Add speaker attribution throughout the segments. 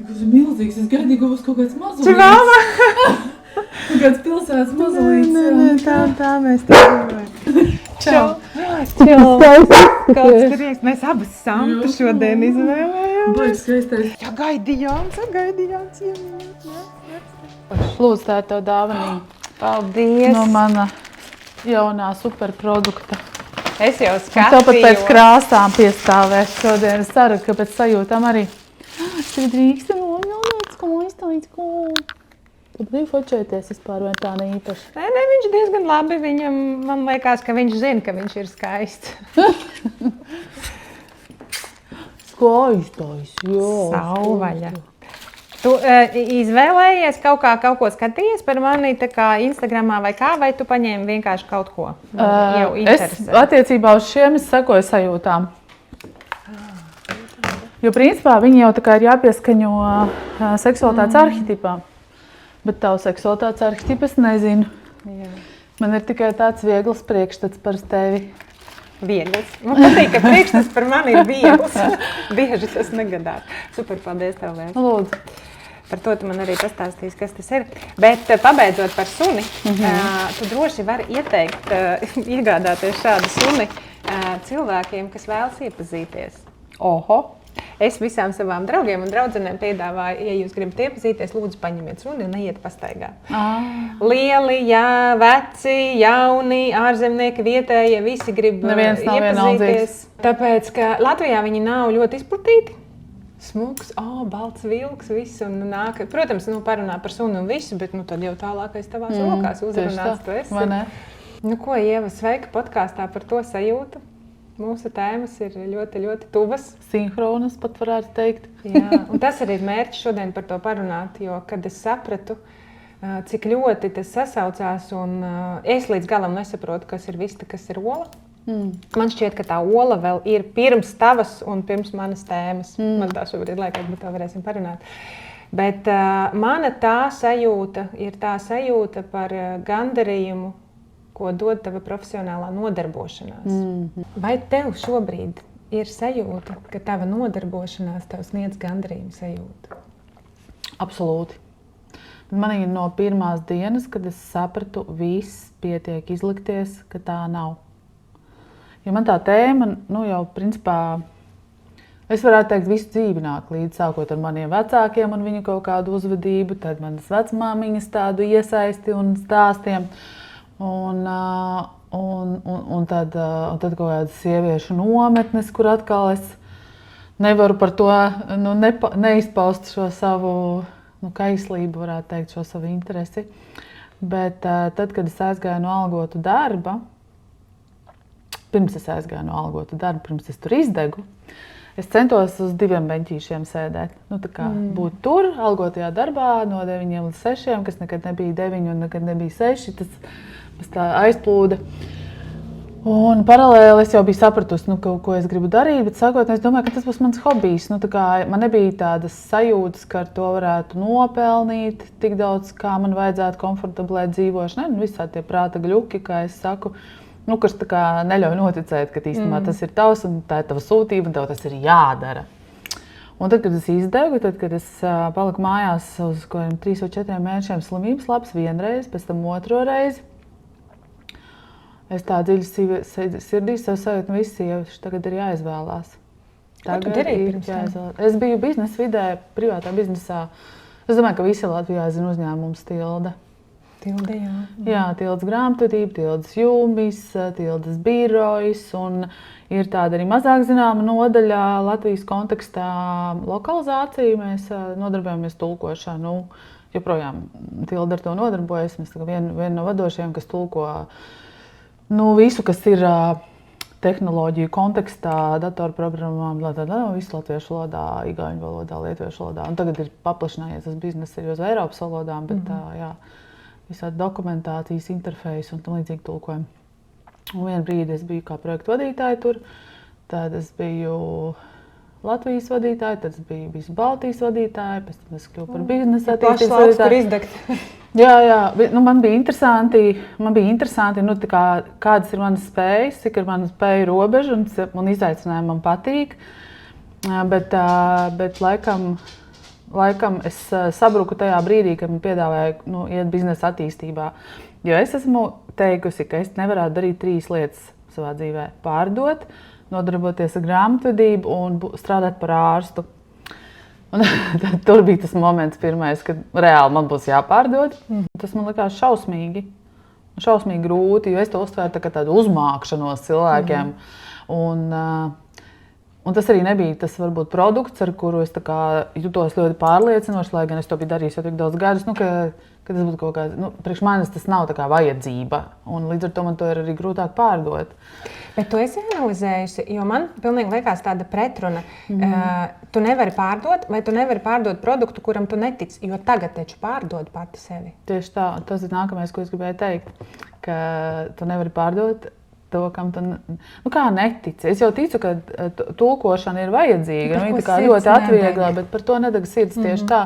Speaker 1: kurš ir milzīgs, es gaidīju, ka būs kaut kāds mazulīts.
Speaker 2: Čivāma!
Speaker 1: Kaut kāds pilsētas mazulīts.
Speaker 2: Nē, tā mēs tā domājam. Čau! Kāds prieks, mēs abas samtu šodien izvēlējām.
Speaker 1: Baigs skaistais.
Speaker 2: Jā, gaidījām ciemiņus.
Speaker 1: Lūdzu, tā ir tev dāvanība.
Speaker 2: Paldies!
Speaker 1: No mana jaunā superprodukta.
Speaker 2: Es jau
Speaker 1: Un tev pat pēc krāsām piestāvēs šodien. Es ceru, ka pēc sajūtām arī. Tagad drīksti nomilnēts, ko iztālīts, ko... Tu brīvi fočēties vispār, vai tā ne īpaši?
Speaker 2: Nē, viņš diezgan labi. Viņam, man liekas, ka viņš zina, ka viņš ir skaists.
Speaker 1: Skaistais, jā.
Speaker 2: Sauvaļa. Tu izvēlējies kaut ko skatījies par mani tā kā Instagramā vai kā, vai tu paņēmi vienkārši kaut ko? Jau interesē.
Speaker 1: Es attiecībā uz šiem es sekoju sajūtām. Jo principā viņi jau tā kā ir jāpieskaņo seksualitātes arhetipām. Bet tavu seksualitātes arhetipu es nezinu.
Speaker 2: Jā.
Speaker 1: Man ir tikai tāds viegls priekšstats par tevi.
Speaker 2: Viegls. Man patīk, ka priekšstats par mani ir viegls. Bieži tas negadās. Super, paldies tev, Vēs.
Speaker 1: Lūdzu.
Speaker 2: Par to tu man arī pastāstīsi, kas tas ir. Bet pabeidzot par suni, tu droši vari ieteikt, iegādāties šādu suni cilvēkiem, kas vēlas iepazīties.
Speaker 1: Oho!
Speaker 2: Es visām savām draugiem un draudzenēm piedāvāju, ja jūs gribat iepazīties, lūdzu paņemiet suni un neiet pastaigā. Lieli, jā, veci, jauni, ārzemnieki, vietējie, visi grib iepazīties. Tāpēc, ka Latvijā viņi nav ļoti izplatīti. Smuks, balts vilks, viss un nāk. Protams, parunā par suni un visu, bet tad jau tālākais tavās rokās uzrunāts tu esi.
Speaker 1: Vai ne?
Speaker 2: Ko, Ieva, sveika podkāstā par to sajūtu. Mūsu tēmas ir ļoti, ļoti tuvas.
Speaker 1: Sinhronas pat varētu teikt.
Speaker 2: Jā, un tas arī ir mērķis šodien par to parunāt, jo, kad es sapratu, cik ļoti tas sasaucās, un es līdz galam nesaprotu, kas ir vista, kas ir ola. Man šķiet, ka tā ola vēl ir pirms tavas un pirms manas tēmas. Man tā šobrīd liekas, bet to varēsim parunāt. Bet mana tā sajūta ir tā sajūta par gandarījumu, ko dod tava profesionālā nodarbošanās. Vai tev šobrīd ir sajūta, ka tava nodarbošanās tev sniedz gandarījumu sajūtu?
Speaker 1: Absolūti. Man ir no pirmās dienas, kad es sapratu, viss pietiek izlikties, ka tā nav. Ja man tā tēma, jau principā, es varētu teikt, visu dzīvi nāk līdz, sākot ar maniem vecākiem un viņu kaut kādu uzvedību, tad manas vecmāmiņas tādu iesaisti un stāstiem. Un tad kaut kādas sieviešu nometnes, kur atkal es nevaru par to neizpaust šo savu kaislību, varētu teikt, šo savu interesi. Bet tad, kad es aizgāju no algotu darba, pirms es tur izdegu, es centos uz 2 beņķīšiem sēdēt. Būt tur, algotajā darbā, no 9 līdz 6, kas nekad nebija 9 un nekad nebija 6. Tas tā aizplūda. Un paralēli es jau biju sapratusi, ko es gribu darīt, bet sākotnēji es domāju, ka tas būs mans hobijs. Man nebija tādas sajūtas, ka ar to varētu nopelnīt tik daudz, kā man vajadzētu komfortablēt dzīvošanai. Visādi tie prāta gļuki, kā es saku, kas tā kā neļauj noticēt, ka īstenībā tas ir tavs un tā ir tava sūtība un tev tas ir jādara. Un tad, kad es izdegu, kad es paliku mājās uz 3 vai 4 mēnešiem slimības labs vienreiz, pēc tam otro reizi, es tā dziļi sirdī sev sajūtu, visi sievieši tagad ir jāizvēlās.
Speaker 2: Ko tu darīji pirms tam?
Speaker 1: Es biju biznesa vidē, privātā biznesā. Es domāju, ka visi Latvijā zina uzņēmums Tilde.
Speaker 2: Tilde, jā.
Speaker 1: Jā, Tildes grāmatvedība, Tildes jūmis, Tildes birojas un ir tāda arī mazāk zināma nodaļa Latvijas kontekstā lokalizācija. Mēs nodarbojamies tulkošanu. Joprojām Tilde ar to nodarbojas. Mēs viena no vadošajiem, kas tulko visu, kas ir tehnoloģiju kontekstā, datorprogrammām, visu latviešu valodā, igauņu valodā, lietuviešu valodā. Un tagad ir paplašinājies tas bizness arī uz Eiropas valodām, bet visādi dokumentācijas, interfejs un tam līdzīgi tulkojumi. Un vienu brīdi es biju kā projektu vadītāja tur, tad es biju Latvijas vadītāja, tad es biju visu Baltijas vadītāja, pēc tam es kļuvu par biznesa attīstības vadītāju.
Speaker 2: Kur izdegt.
Speaker 1: Jā, man bija interesanti, kādas ir manas spējas, cik ir manas spēju robeža un izaicinājumi man patīk. Bet laikam laikam es sabruku tajā brīdī, kad man piedāvāja iet biznesa attīstībā. Jo es esmu teikusi, ka es nevarētu darīt 3 lietas savā dzīvē. Pārdot, nodarboties ar grāmatvedību un strādāt par ārstu. Un tur bija tas moments pirmais, kad reāli man būs jāpārdod. Tas man likās šausmīgi grūti, jo es to uztvēru tā kā tādu uzmākšanos cilvēkiem. Un tas arī nebija tas varbūt produkts, ar kuru es tā kā jutos ļoti pārliecinoši, lai gan es to biju darījis jau tik daudz gadus, ka tas būtu kaut kāds, priekš manis tas nav tā kā vajadzība. Un līdz ar to man to ir arī grūtāk pārdot.
Speaker 2: Bet tu esi analizējusi, jo man pilnīgi liekas tāda pretruna. Tu nevari pārdot, vai tu nevari pārdot produktu, kuram tu netici, jo tagad taču pārdod pati sevi.
Speaker 1: Tieši tā, tas ir nākamais, ko es gribēju teikt, ka tu nevari pārdot to, kam tu netici. Es jau ticu, ka tulkošana ir vajadzīga, viņa tā kā ļoti atvieglā, bet par to nedeg sirds tieši tā.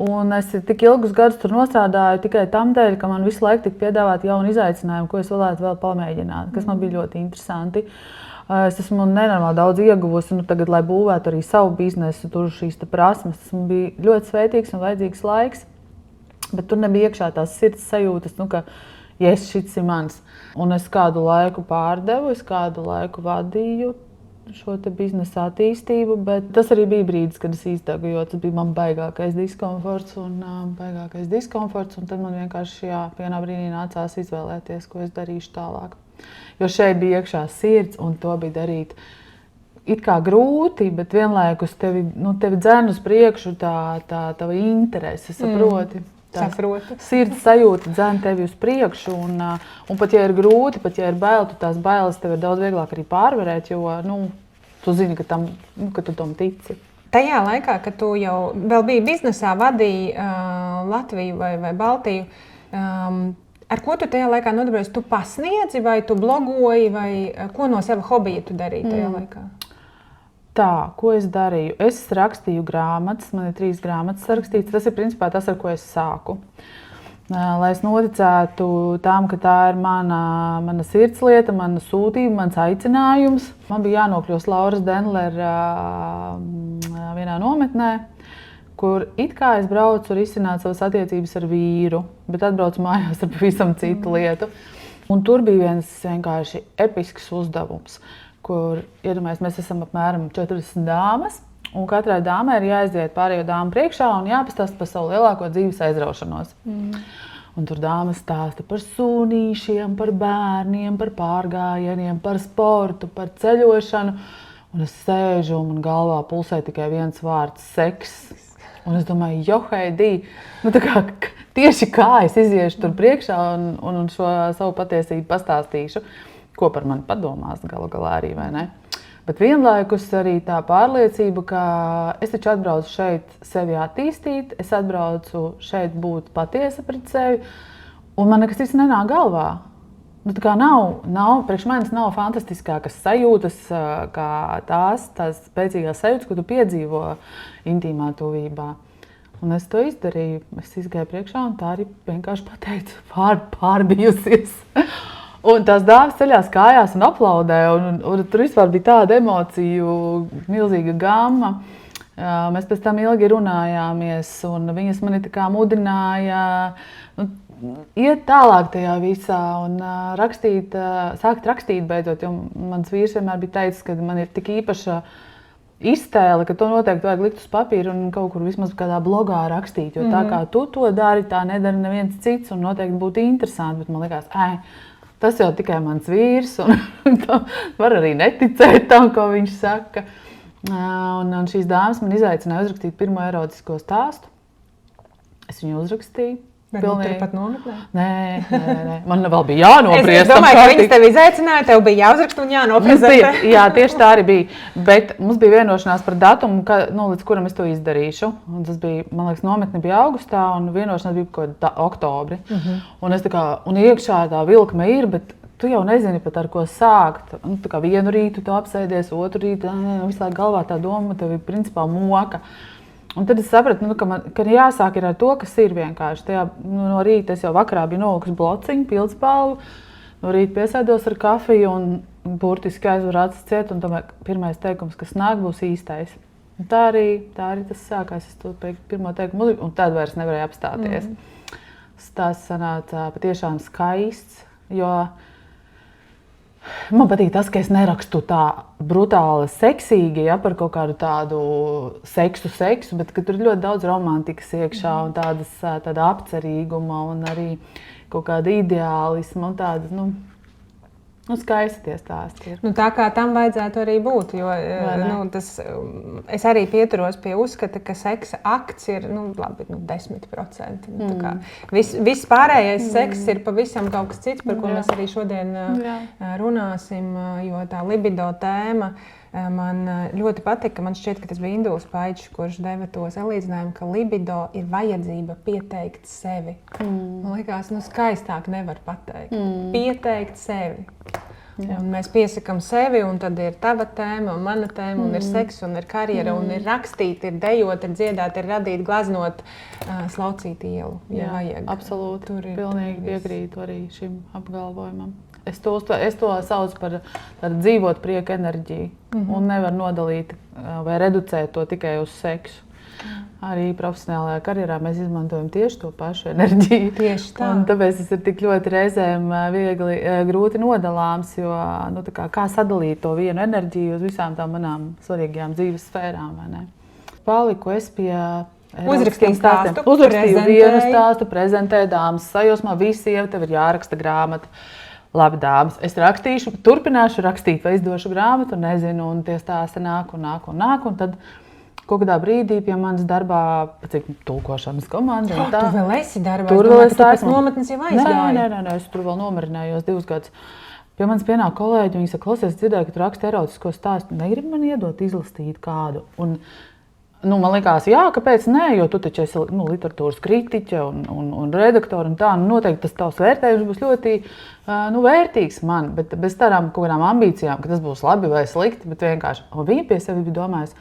Speaker 1: Un es tik ilgus gadus tur nostrādāju tikai tam dēļ, ka man visu laiku tika piedāvāt jaunu izaicinājumu, ko es varētu vēl pamēģināt, kas man bija ļoti interesanti. Es esmu nenormāli daudz ieguvusi, tagad, lai būvētu arī savu biznesu, tur šīs prasmes. Tas man bija ļoti svētīgs un vajadzīgs laiks, bet tur nebija iekšā tās sirds sajūtas, ka yes, šis ir mans. Un es kādu laiku pārdevu, es kādu laiku vadīju šo biznesa attīstību, bet tas arī bija brīdis, kad es izdegu, jo tas bija man baigākais diskomforts, un tad man vienkārši vienā brīdī nācās izvēlēties, ko es darīšu tālāk. Jo šeit bija iekšā sirds, un to bija darīt it kā grūti, bet vienlaikus tevi dzen uz priekšu tā tava interese, saproti?
Speaker 2: Saprotu.
Speaker 1: Sirds sajūta dzen tevi uz priekšu, un pat ja ir grūti, pat ja ir bail, tās bailes tev ir daudz vieglāk arī pārvarēt, jo tu zini, ka tu tam tici.
Speaker 2: Tajā laikā, kad tu jau vēl biji biznesā, vadīji Latviju vai Baltiju, ar ko tu tajā laikā nodarbojies? Tu pasniedzi vai tu blogoji, vai ko no sava hobija tu darīji tajā laikā?
Speaker 1: Tā, ko es darīju? Es rakstīju grāmatas, man ir 3 grāmatas sarakstītas. Tas ir principā tas, ar ko es sāku. Lai es noticētu tām, ka tā ir mana sirdslieta, mana sūtība, mans aicinājums. Man bija jānokļūst Lauras Denlera vienā nometnē, kur it kā es braucu risināt savas attiecības ar vīru, bet atbraucu mājās ar pavisam citu lietu. Un tur bija viens vienkārši episks uzdevums, kur, iedomājies, mēs esam apmēram 40 dāmas, un katrai dāmai ir jāaiziet pārējo dāmu priekšā un jāpastāsta par savu lielāko dzīves aizraušanos. Un tur dāmas stāsta par sunīšiem, par bērniem, par pārgājieniem, par sportu, par ceļošanu. Un es sēžu un man galvā pulsē tikai viens vārds – seks. Un es domāju, joheidī, tieši kā es iziešu tur priekšā un šo savu patiesību pastāstīšu. Ko par mani padomās galu galā arī, vai ne? Bet vienlaikus arī tā pārliecība, ka es taču atbraucu šeit sevi attīstīt, es atbraucu šeit būt patiesa pret sevi, un man nekas cits nenāk galvā. Tā kā priekš manis nav fantastiskākas sajūtas, kā tās spēcīgās sajūtas, ko tu piedzīvo intīmā tuvībā. Un es to izdarīju, es izgāju priekšā un tā arī vienkārši pateicu, pārbijusies. Un tās dāmas ceļās kājās un aplaudē, un tur vispār bija tāda emociju, milzīga gamma. Mēs pēc tam ilgi runājāmies, un viņas mani tā kā mudināja iet tālāk tajā visā un sākt rakstīt beidzot, jo mans vīrs vienmēr bija teicis, ka man ir tik īpaša iztēle, ka to noteikti vajag likt uz papīra un kaut kur vismaz kādā blogā rakstīt, jo tā kā tu to dari, tā nedara neviens cits, un noteikti būtu interesanti, bet man likās, tas jau tikai mans vīrs, un var arī neticēt tam, ko viņš saka. Un šīs dāmas man izaicināja uzrakstīt pirmo erotisko stāstu. Es viņu uzrakstīju.
Speaker 2: Bet turpat nometnē?
Speaker 1: Nē. Man vēl bija jānopriest.
Speaker 2: Es domāju, ka viņas tevi izaicināja, tev bija jāuzraksta un jānoprezentē.
Speaker 1: Jā, tieši tā arī bija. Bet mums bija vienošanās par datumu, līdz kuram es to izdarīšu. Un tas bija, man liekas, nometne bija augustā un vienošanās bija kaut oktobri. Un es un iekšā tā vilkme ir, bet tu jau nezini pat ar ko sākt. Vienu rītu tu apsēdies, otru rītu, visu laiku galvā tā doma tevi principā moka. Un tad es sapratu, ka jāsāk ir ar to, kas ir vienkārši. No rīta es jau vakarā biju nolikusi blociņu, pildspalvu, no rīta piesēdos ar kafiju un burtiski aizvaru acis ciet, un tomēr pirmais teikums, kas nāk, būs īstais. Un tā arī tas sākās. Es to pirmo teikumu uzliku, un tad vairs nevarēju apstāties. Tas sanāca patiešām skaists, jo man patīk tas, ka es nerakstu tā brutāli seksīgi, ja, par kaut kādu tādu seksu, bet ka tur ir ļoti daudz romantikas iekšā un tāda apcerīguma un arī kaut kāda ideālisma un tāda, skaisti tie stāsti ir.
Speaker 2: Tā kā tam vajadzētu arī būt, jo es arī pieturos pie uzskata, ka seksa akts ir, 10%. Viss pārējais seks ir pavisam kaut kas cits, par ko mēs arī šodien runāsim, jo tā libido tēma man ļoti patika. Man šķiet, ka tas bija Induls Paičs, kurš deva to salīdzinājumu, ka libido ir vajadzība pieteikt sevi. Man likās, skaistāk nevar pateikt. Pieteikt sevi. Un mēs piesakām sevi, un tad ir tava tēma, un mana tēma, un ir seks, un ir karjera, un ir rakstīt, ir dejot, ir dziedāt, ir radīt, glaznot, slaucīt ielu, ja vajag.
Speaker 1: Absolūti, pilnīgi piekrītu arī šim apgalvojumam. Es to saucu par tādu dzīvot prieka enerģiju, un nevar nodalīt vai reducēt to tikai uz seksu. Arī profesionālajā karjerā mēs izmantojam tieši to pašu enerģiju.
Speaker 2: Tieši tā.
Speaker 1: Un tāpēc tas ir tik ļoti reizēm grūti nodalāms, jo kā sadalīt to vienu enerģiju uz visām tām manām svarīgajām dzīves sfērām, vai ne? Paliku es pie
Speaker 2: uzrakstīju stāstu,
Speaker 1: uzrakstīju vienu stāstu, prezentēju dāmas sajūsmā, visi jau tev ir jāraksta grāmata. Labi, dāmas, es rakstīšu, turpināšu rakstīt, vai izdošu grāmatu, nezinu, un tie stāsti nāk, un tad kaut kādā brīdī pie manas darbā, cik tulkošanas komanda.
Speaker 2: Tu vēl esi darbā?
Speaker 1: Tur vēl es
Speaker 2: pēc nometnes jau aizgāju.
Speaker 1: Nē, es tur vēl nomierinājos 2 gadus. Pie manis pienāk kolēģi, viņi saka, klausies, dzirdēju, ka tu raksti erotisko stāstu. Negribi man iedot izlastīt kādu? Un, man likās, jā, kāpēc nē, jo tu taču esi literatūras kritiķe un redaktori un tā. Noteikti tas tavs vērtējums būs ļoti vērtīgs man, bet bez tādām kaut kādām ambīcijām, ka tas būs labi vai slikti, bet vienkārši. Un viņa pie sevi bija domājusi,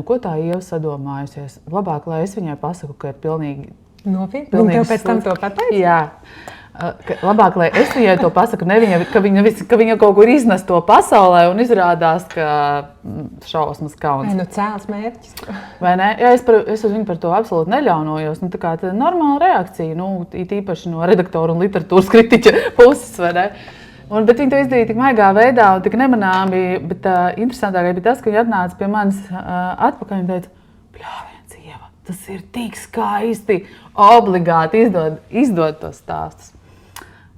Speaker 1: ko tā Ieva sadomājusies? Labāk, lai es viņai pasaku, ka ir pilnīgi...
Speaker 2: Nopietni? Viņa tev pēc tam to pateica?
Speaker 1: Jā. Labāk, lai es viņai to pasaku, ne viņa, ka viņa kaut kur iznes to pasaulē un izrādās, ka šausmas kauns.
Speaker 2: Cēls mērķis.
Speaker 1: Vai ne? Jā, es uz viņu par to absolūti neļaunojos. Tā ir normāla reakcija, it īpaši no redaktora un literatūras kritiķa puses, vai ne? Bet viņi to izdarīja tik maigā veidā un tik nemanāmi, bet interesantākais bija tas, ka viņi atnāca pie manis atpakaļ un teica, bļāviens, Ieva, tas ir tik skaisti, obligāti izdod tos stāstus.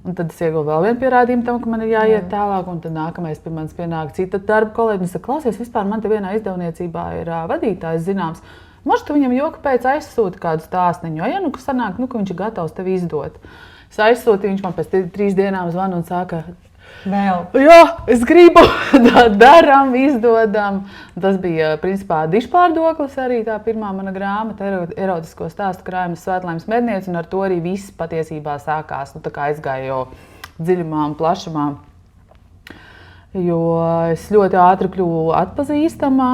Speaker 1: Un tad es ieguvu vēl vienu pierādījumu tam, ka man ir jāiet tālāk, un tad nākamais pie manis pienāk cita darba kolēģi. Un saka, klausies, vispār man te vienā izdevniecībā ir vadītājs zināms. Možda tu viņam joka pēc aizsūti kādu stāstniņu, ja sanāk, ka viņš ir gatavs tevi izdot. Es aizsūtīju, viņš man pēc 3 dienām zvana un saka,
Speaker 2: vēl.
Speaker 1: Jā, es gribu, darām, izdodam. Tas bija, principā, dišpārdoklis arī tā pirmā mana grāmata, erotisko stāstu krājums Svētlaimes medniece, un ar to arī viss patiesībā sākās. Tā kā aizgāju jau dziļumā un plašumā. Jo es ļoti ātri kļuvu atpazīstamā.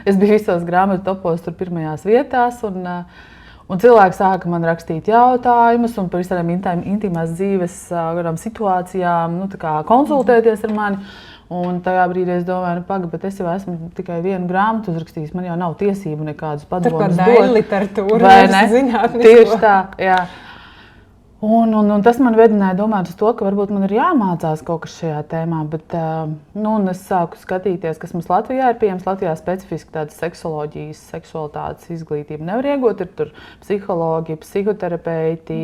Speaker 1: Es biju visos grāmatu topos tur pirmajās vietās, un cilvēki sāka man rakstīt jautājumus un par visādām intīmās dzīves situācijām, konsultēties ar mani. Un tajā brīdī es domāju, bet es jau esmu tikai vienu grāmatu uzrakstījis, man jau nav tiesību nekādus padomus dot.
Speaker 2: Par daļu literatūru, zinātnisko.
Speaker 1: Tieši tā, jā. Un tas man vedināja domāt uz to, ka varbūt man ir jāmācās kaut kas šajā tēmā, bet es sāku skatīties, kas mums Latvijā ir pieejams. Latvijā specifiski tādas seksoloģijas, seksualitātes izglītība nevar iegūt, ir tur psihologi, psihoterapeiti,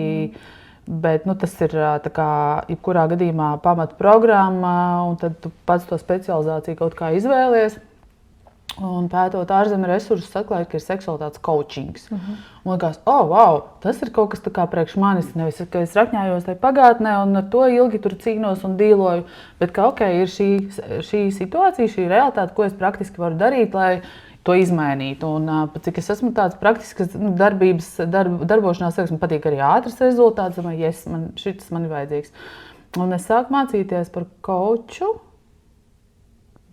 Speaker 1: bet tas ir tā kā jebkurā gadījumā pamatprogramma, un tad tu pats to specializāciju kaut kā izvēlies. Un pētot ārzemju resursus, atklāju, ka ir seksualitātes coachings. Un likās, wow, tas ir kaut kas tā kā priekš manis, nevis, ka es rakņājos tai pagātnē un ar to ilgi tur cīnos un dīloju, bet ka, ir šī situācija, šī realitāte, ko es praktiski varu darīt, lai to izmainītu. Un cik es esmu tāds praktisks darbošanās, man patīk arī ātrs rezultāts, domāju, šis man ir vajadzīgs. Un es sāku mācīties par coachu.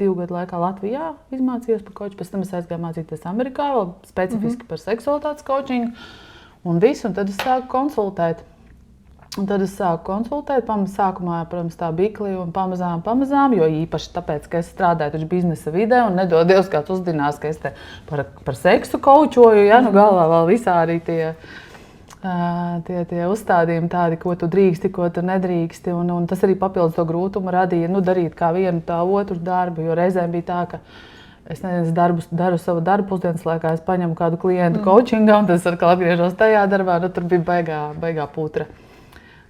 Speaker 1: 2 gadu laikā Latvijā izmācījos par coachu, pēc tam es aizgāju mācīties Amerikā, vēl specifiski par seksualitātes coachingu un visu, un tad es sāku konsultēt. Un tad es sāku konsultēt, sākumā, protams, tā bikli un pamazām, jo īpaši tāpēc, ka es strādāju taču biznesa vidē un nedod Dievs kāds uzzinās, ka es te par seksu kaučoju, ja, nu galvā vēl visādi tie uzstādījumi tādi, ko tu drīksti, ko tu nedrīksti, un tas arī papildus to grūtumu radīja, nu, darīt kā vienu tā otru darbu, jo reizēm bija tā, ka es daru savu darbu pusdienas laikā, es paņemu kādu klientu coachingā, un tad es atkal atgriežos tajā darbā, nu, tur bija baigā putra.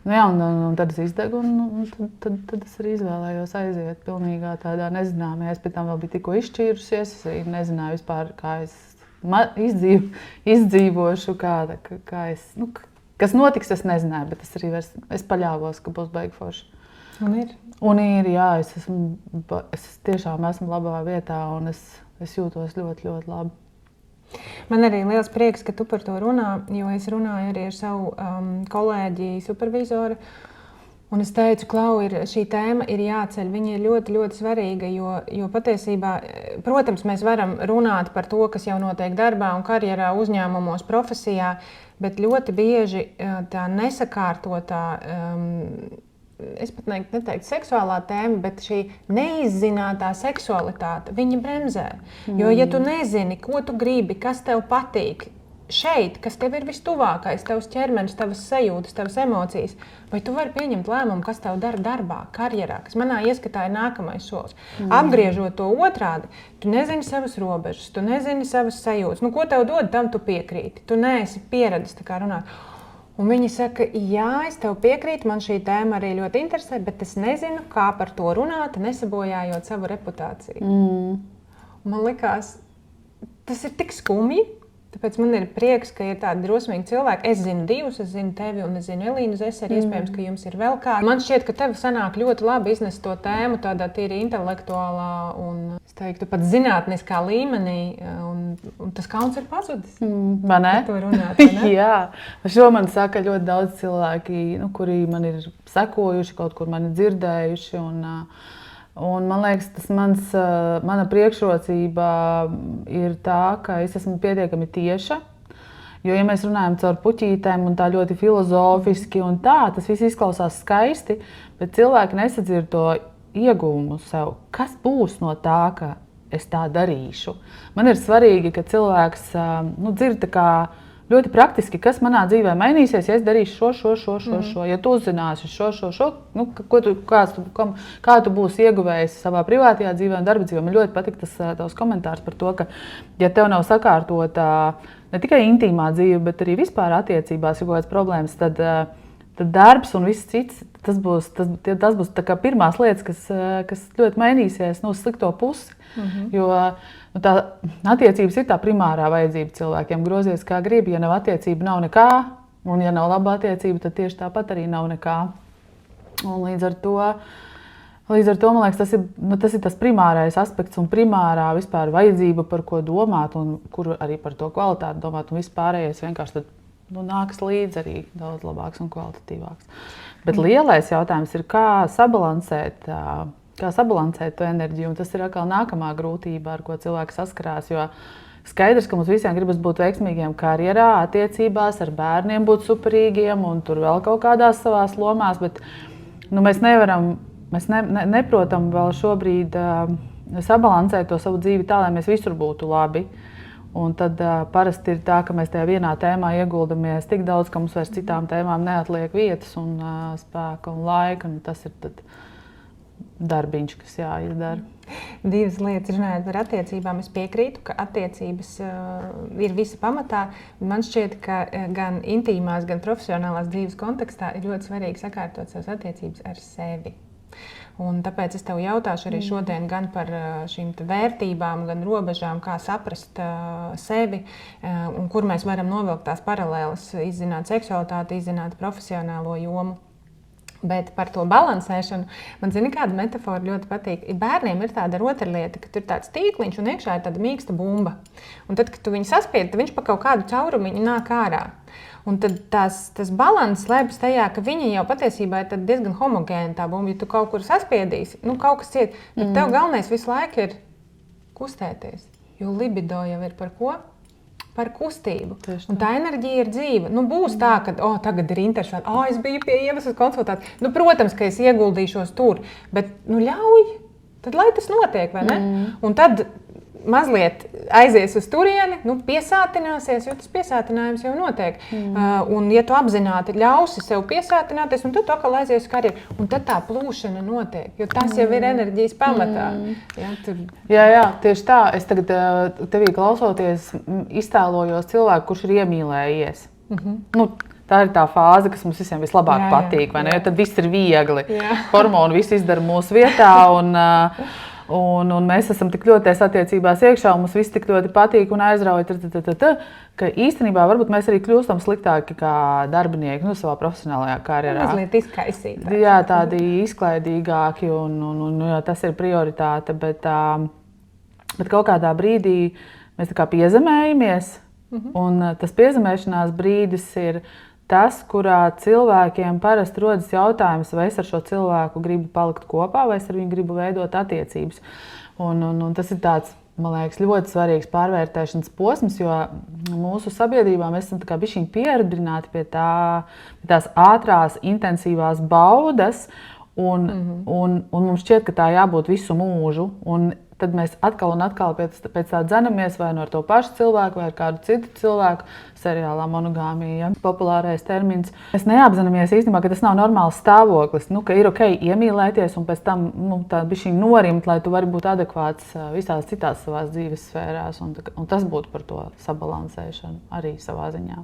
Speaker 1: Nu, jā, un tad es izdegu, un tad es arī izvēlējos aiziet pilnīgā tādā nezināmajā. Es pēc tam vēl biju tikko izšķīrusies, es arī nezināju vispār, kā es izdzīvošu, kas notiks, es nezināju, bet es paļāvos, ka būs baigi forši. Un ir, jā, es tiešām esmu labā vietā, un es jūtos ļoti, ļoti labi.
Speaker 2: Man arī liels prieks, ka tu par to runā, jo es runāju arī ar savu kolēģi supervizoru. Un es teicu, Klau, šī tēma ir jāceļ. Viņa ir ļoti, ļoti svarīga, jo patiesībā, protams, mēs varam runāt par to, kas jau notiek darbā un karjerā, uzņēmumos, profesijā, bet ļoti bieži tā nesakārtotā, es pat neteiktu seksuālā tēma, bet šī neizzinātā seksualitāte, viņa bremzē. Jo, ja tu nezini, ko tu gribi, kas tev patīk, šeit, kas tev ir vistuvākais, tavs ķermenis, tavas sajūtas, tavas emocijas, vai tu vari pieņemt lēmumu, kas tev dara darbā, karjerā, kas manā ieskatā ir nākamais solis. Apgriežot to otrādi, tu nezini savas robežas, tu nezini savas sajūtas. Nu, ko tev dod, tam tu piekrīti. Tu neesi pieradis tā kā runāt. Un viņi saka, jā, es tev piekrītu, man šī tēma arī ļoti interesē, bet es nezinu, kā par to runāt, nesabojājot savu reputāciju. Man likās, tas ir tik skumji, tāpēc man ir prieks, ka ir tādi drosmīgi cilvēki. Es zinu divus, es zinu tevi un es zinu Elīnu Zeseri, iespējams, ka jums ir vēl kādi. Man šķiet, ka tev sanāk ļoti labi iznest to tēmu tādā tīri intelektuālā un, es teiktu, pat zinātniskā līmenī, un tas kauns ir pazudis.
Speaker 1: Man ne?
Speaker 2: Par to runāt, vai ne?
Speaker 1: Jā, šo man saka ļoti daudz cilvēki, kuri man ir sekojuši, kaut kur mani dzirdējuši, un man liekas, mana priekšrocība ir tā, ka es esmu pietiekami tieša. Jo, ja mēs runājam caur puķītēm un tā ļoti filozofiski un tā, tas viss izklausās skaisti, bet cilvēki nesadzird to ieguvumu sev. Kas būs no tā, ka es tā darīšu? Man ir svarīgi, ka cilvēks dzird tā kā ļoti praktiski, kas manā dzīvē mainīsies, ja es darīšu šo. Ja tu uzzināsi šo, kā tu būsi ieguvējis savā privātajā dzīvē un darba dzīvē. Man ļoti patīk tas tavs komentārs par to, ka ja tev nav sakārtota ne tikai intīmā dzīve, bet arī vispār attiecībās ir kaut kādas problēmas, tad darbs un viss cits, tas būs tā kā pirmās lietas, kas ļoti mainīsies uz slikto pusi. Jo tā attiecības ir tā primārā vajadzība cilvēkiem. Grozies kā gribi, ja nav attiecība, nav nekā. Un ja nav laba attiecība, tad tieši tāpat arī nav nekā. Un līdz ar to, man liekas, tas ir tas primārais aspekts un primārā vispār vajadzība, par ko domāt un kur arī par to kvalitāti domāt. Un viss pārējais vienkārši tad, nāks līdz arī daudz labāks un kvalitatīvāks. Bet lielais jautājums ir, kā sabalansēt to enerģiju, un tas ir atkal nākamā grūtība, ar ko cilvēki saskarās, jo skaidrs, ka mums visiem gribas būt veiksmīgiem karjerā, attiecībās, ar bērniem būt superīgiem un tur vēl kaut kādās savās lomās, bet mēs neprotam vēl šobrīd sabalansēt to savu dzīvi tā, lai mēs visur būtu labi. Un tad parasti ir tā, ka mēs tajā vienā tēmā ieguldamies tik daudz, ka mums vairs citām tēmām neatliek vietas un spēka un laika, un tas ir tad darbiņš, kas jāizdara.
Speaker 2: Divas lietas runājot par attiecībām. Es piekrītu, ka attiecības ir visa pamatā. Man šķiet, ka gan intīmās, gan profesionālās dzīves kontekstā ir ļoti svarīgi sakārtot savas attiecības ar sevi. Un tāpēc es tev jautāšu arī šodien gan par šīm vērtībām, gan robežām, kā saprast sevi un kur mēs varam novilkt tās paralēles, izzināt seksualitāti, izzināt profesionālo jomu. Bet par to balansēšanu man zina, kāda metafora ļoti patīk. Bērniem ir tāda rotaļlieta, ka tur ir tāds tīkliņš un iekšā ir tāda mīksta bumba. Un tad, kad tu viņu saspiedi, tad viņš pa kaut kādu caurumiņu nāk ārā. Un tad tas balanss slēpjas tajā, ka viņa jau patiesībā ir diezgan homogēna tā bumba. Ja tu kaut kur saspiedīsi, kaut kas ciet, tad tev galvenais visu laiku ir kustēties. Jo libido jau ir par ko? par kustību.
Speaker 1: Tieši
Speaker 2: Un tā enerģija ir dzīva. Nu, būs tā, ka tagad ir interesanti. Es biju pie Ievas uz konsultāciju. Nu, protams, ka es ieguldīšos tur, bet ļauj, tad lai tas notiek, vai ne? Un tad mazliet aizies uz turieni, piesātināsies, jo tas piesātinājums jau notiek. Un, ja tu apzināti ļausi sev piesātināties, un tad tu atkal aizies uz karjeru, un tad tā plūšana notiek, jo tas jau ir enerģijas pamatā.
Speaker 1: Jā, tieši tā. Es tagad tevī klausoties, iztēlojos cilvēku, kurš ir iemīlējies. Tā ir tā fāze, kas mums visiem vislabāk patīk, vai ne? Jo tad viss ir viegli. Hormoni viss izdara mūsu vietā, un mēs esam tik ļoti tajās attiecībās iekšā, un mums viss tik ļoti patīk un aizrauj, ka īstenībā varbūt mēs arī kļūstam sliktāki kā darbinieki savā profesionālajā karjerā.
Speaker 2: Mazliet izkaisītāki.
Speaker 1: Jā, tādi izklaidīgāki, un tas ir prioritāte, bet kaut kādā brīdī mēs tā kā piezemējamies, un tas piezemēšanās brīdis ir tas, kurā cilvēkiem parasti rodas jautājums, vai es ar šo cilvēku gribu palikt kopā, vai es ar viņu gribu veidot attiecības. Un tas ir tāds, man liekas, ļoti svarīgs pārvērtēšanas posms, jo mūsu sabiedrībā mēs esam bišķiņ pieradināti pie tās ātrās, intensīvās baudas, un mums šķiet, ka tā jābūt visu mūžu. Un tad mēs atkal un atkal pēc tā dzenamies vai no ar to pašu cilvēku vai ar kādu citu cilvēku. Seriālā monogāmija, populārais termins. Mēs neapzināmies īstenībā, ka tas nav normāls stāvoklis, ka ir ok iemīlēties un pēc tam tā bišķiņ norimt, lai tu vari būt adekvāts visās citās savās dzīves sfērās. Un tas būtu par to sabalansēšanu arī savā ziņā.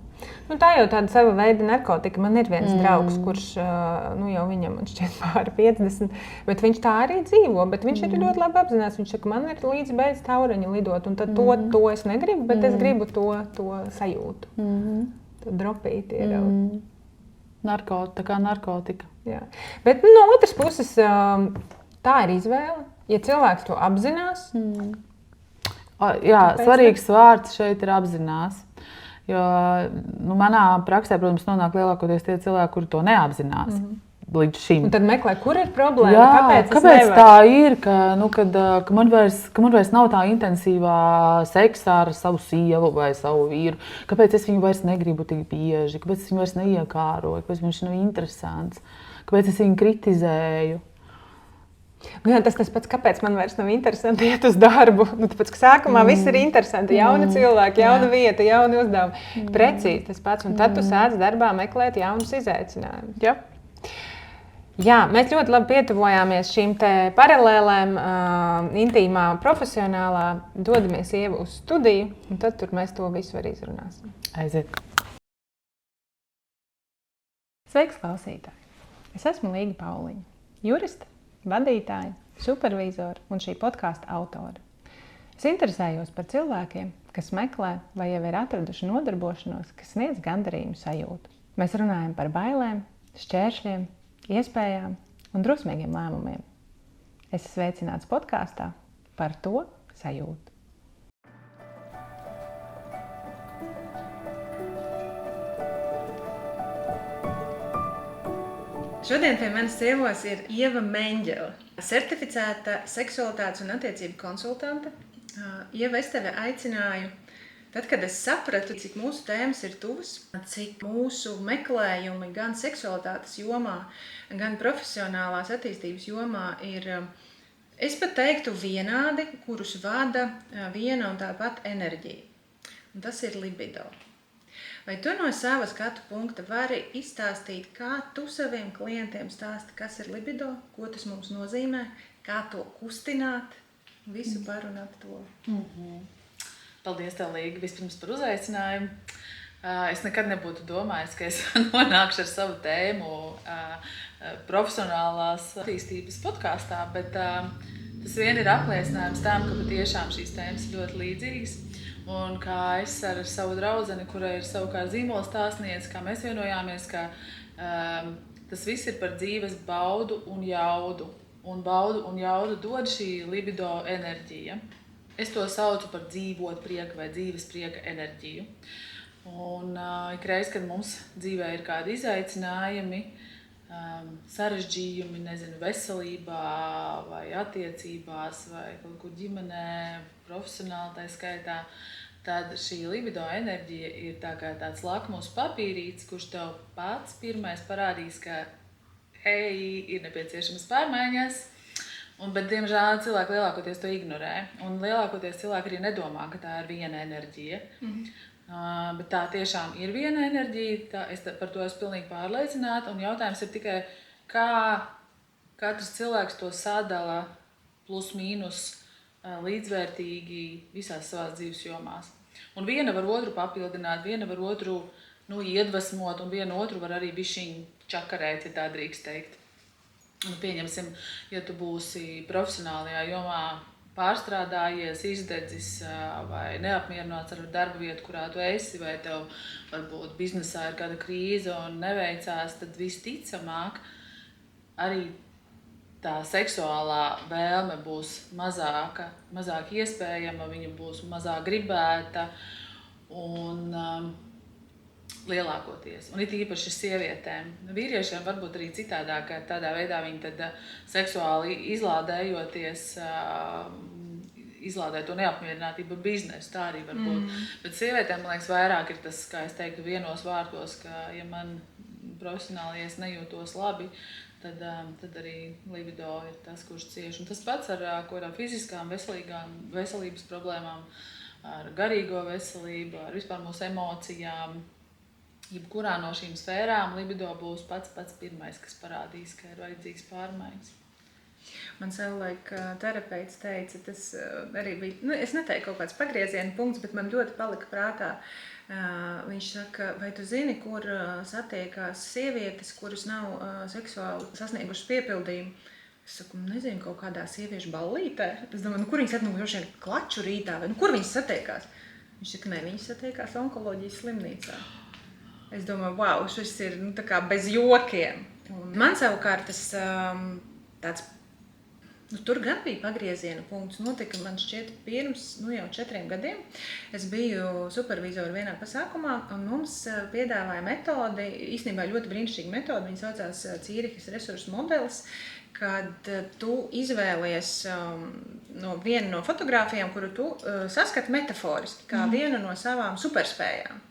Speaker 2: Tā jau tāda sava veida narkotika. Man ir viens draugs, kurš jau viņam šķiet pāri 50, bet viņš tā arī dzīvo, bet viņš ir ļoti labi apzinās. Viņš saka, man ir līdz beidz taureņa lidot, un tad to es negribu, bet es gribu to sajūtu. To dropīt ieraut.
Speaker 1: Tā kā narkotika.
Speaker 2: Jā. Bet no otras puses, tā ir izvēle. Ja cilvēks to apzinās.
Speaker 1: Jā, svarīgs vārds šeit ir apzinās. Jo manā praksē, protams, nonāk lielākoties tie cilvēki, kuri to neapzinās. Līdz šim.
Speaker 2: Un tad meklē, kur ir problēma,
Speaker 1: jā, kāpēc tā ir, ka man vairs nav tā intensīvā seksa ar savu sievu vai savu vīru, kāpēc es viņu vairs negribu tik bieži, kāpēc es viņu vairs neiekāroju, kāpēc viņš nav interesants, kāpēc es viņu kritizēju.
Speaker 2: Jā, tas pats, kāpēc man vairs nav interesanti iet uz darbu. Tāpēc, ka sākumā viss ir interesanti, jauni cilvēki, jauna vieta, jauni uzdevumi. Precīzi tas pats, un tad tu sāc darbā meklēt jaunus izaicinājumus.
Speaker 1: Jā.
Speaker 2: Jā, mēs ļoti labi pietuvojāmies šīm te paralēlēm, intīmā, profesionālā. Dodamies Ieva uz studiju, un tad tur mēs to visu arī izrunāsim.
Speaker 1: Aiziet.
Speaker 2: Sveiks, klausītāji! Es esmu Līga Pauliņa, juriste, vadītāja, supervizora un šī podkāsta autore. Es interesējos par cilvēkiem, kas meklē vai jau ir atraduši nodarbošanos, kas sniedz gandarījumu sajūtu. Mēs runājam par bailēm, šķēršļiem, iespējām un drosmīgiem lēmumiem. Es esmu sveicināts podkāstā par to sajūtu. Šodien pie manis ciemos ir Ieva Meņģele, certificēta seksualitātes un attiecību konsultante. Ieva, es tevi aicināju, tad, kad es sapratu, cik mūsu tēmas ir tuvas, cik mūsu meklējumi gan seksualitātes jomā, gan profesionālās attīstības jomā ir, es pat teiktu, vienādi, kurus vada viena un tā pat enerģija. Un tas ir libido. Vai tu no sava skatu punkta vari izstāstīt, kā tu saviem klientiem stāsti, kas ir libido, ko tas mums nozīmē, kā to kustināt, visu parunāt to?
Speaker 1: Paldies tev, Līga, vispirms par uzaicinājumu. Es nekad nebūtu domājis, ka es nonākšu ar savu tēmu profesionālās attīstības podkāstā, bet tas vien ir apliecinājums tam, ka patiešām šīs tēmas ir ļoti līdzīgas. Un kā es ar savu draudzeni, kurai ir savukārt zīmola stāstniece, kā mēs vienojāmies, ka tas viss ir par dzīves baudu un jaudu. Un baudu un jaudu dod šī libido enerģija. Es to saucu par dzīvot prieka vai dzīves prieka enerģiju. Un ikreiz, kad mums dzīvē ir kādi izaicinājumi, sarežģījumi, veselībā vai attiecībās vai kaut kur ģimenē, profesionāli tā skaitā, tad šī libido enerģija ir tāds lakmus papīrītis, kurš tev pats pirmais parādīs, ka hei, ir nepieciešamas pārmaiņas. Bet, diemžēl, cilvēki lielākoties to ignorē. Un lielākoties cilvēki arī nedomā, ka tā ir viena enerģija. Bet tā tiešām ir viena enerģija, par to esmu pilnīgi pārliecināta. Un jautājums ir tikai, kā katrs cilvēks to sadala plus mīnus līdzvērtīgi visās savās dzīves jomās. Un viena var otru papildināt, viena var otru iedvesmot, un viena otru var arī bišķiņ čakarēt, ja tā drīkst teikt. Pieņemsim, ja tu būsi profesionālajā jomā pārstrādājies, izdedzis vai neapmierināts ar darba vietu, kurā tu esi, vai tev varbūt biznesā ir kāda krīze un neveicās, tad visticamāk arī tā seksuālā vēlme būs mazāk iespējama, viņa būs mazāk gribēta un lielākoties. Un it īpaši sievietēm. Vīriešiem varbūt arī citādāk, ka tādā veidā viņi tad seksuāli izlādējoties, izlādē to neapmierinātību biznesu, tā arī var būt. Bet sievietēm, man liekas, vairāk ir tas, kā es teiktu, vienos vārtos, ka ja man profesionāli es nejūtos labi, tad arī libido ir tas, kurš cieš. Un tas pats ar fiziskām, veselības problēmām, ar garīgo veselību, ar vispār mūsu emocijām. Jebkurā no šīm sfērām libido būs pats pirmais, kas parādīs, ka ir vajadzīgs pārmaiņas.
Speaker 3: Man savulaik terapeits teica, tas arī bija, es neteiktu kaut kāds pagrieziena punkts, bet man ļoti palika prātā. Viņš saka, vai tu zini, kur satiekās sievietes, kuras nav seksuāli sasniegušas piepildījumu? Es saku, nezinu, kaut kādā sieviešu ballītē. Es domāju, kur viņas atnūguši klaču rītā, vai kur viņas satiekās? Viņš saka, ne, viņas satiekās onkoloģijas slimnīcā. Es domāju, wow, šis ir tā kā bez jokiem. Un man savukārt tas tāds, tur gan bija pagrieziena punkts, notika man šķiet pirms jau 4 gadiem. Es biju supervizoru vienā pasākumā un mums piedāvāja metodi, īstenībā ļoti brīnišķīga metode, viņa saucās Cīrihas resursu modelis, kad tu izvēlies vienu no fotogrāfijām, kuru tu saskati metaforiski, kā vienu no savām superspējām.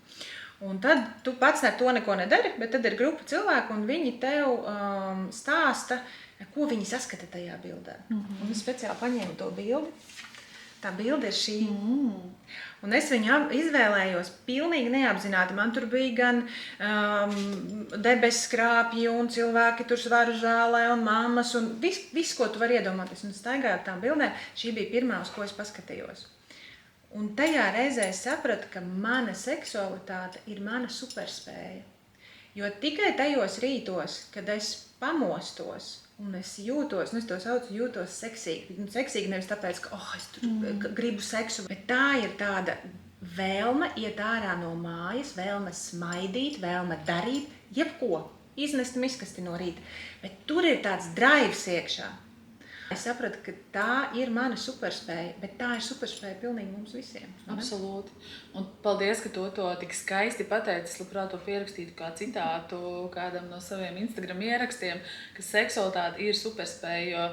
Speaker 3: Un tad tu pats ar to neko nedari, bet tad ir grupa cilvēku un viņi tev stāsta, ko viņi saskata tajā bildē. Un es speciāli paņēmu to bildi. Tā bilde ir šī. Un es viņu izvēlējos pilnīgi neapzināti. Man tur bija gan debesu skrāpji un cilvēki tur svaru žālē un mammas un viss, ko tu vari iedomāties. Un staigājot tām bildēm, šī bija pirmā, uz ko es paskatījos. Un tajā reizē es sapratu, ka mana seksualitāte ir mana superspēja. Jo tikai tajos rītos, kad es pamostos un es jūtos, es to saucu, jūtos seksīgi. Seksīgi nevis tāpēc, ka es tur gribu seksu, bet tā ir tāda vēlme iet ārā no mājas, vēlme smaidīt, vēlme darīt, jebko, iznest miskasti no rīta. Bet tur ir tāds drives iekšā. Es sapratu, ka tā ir mana superspēja, bet tā ir superspēja pilnīgi mums visiem.
Speaker 1: Absolūti. Un paldies, ka to tik skaisti pateici. Es labprāt to pierakstītu kā citātu kādam no saviem Instagram ierakstiem, ka seksualitāte ir superspēja, jo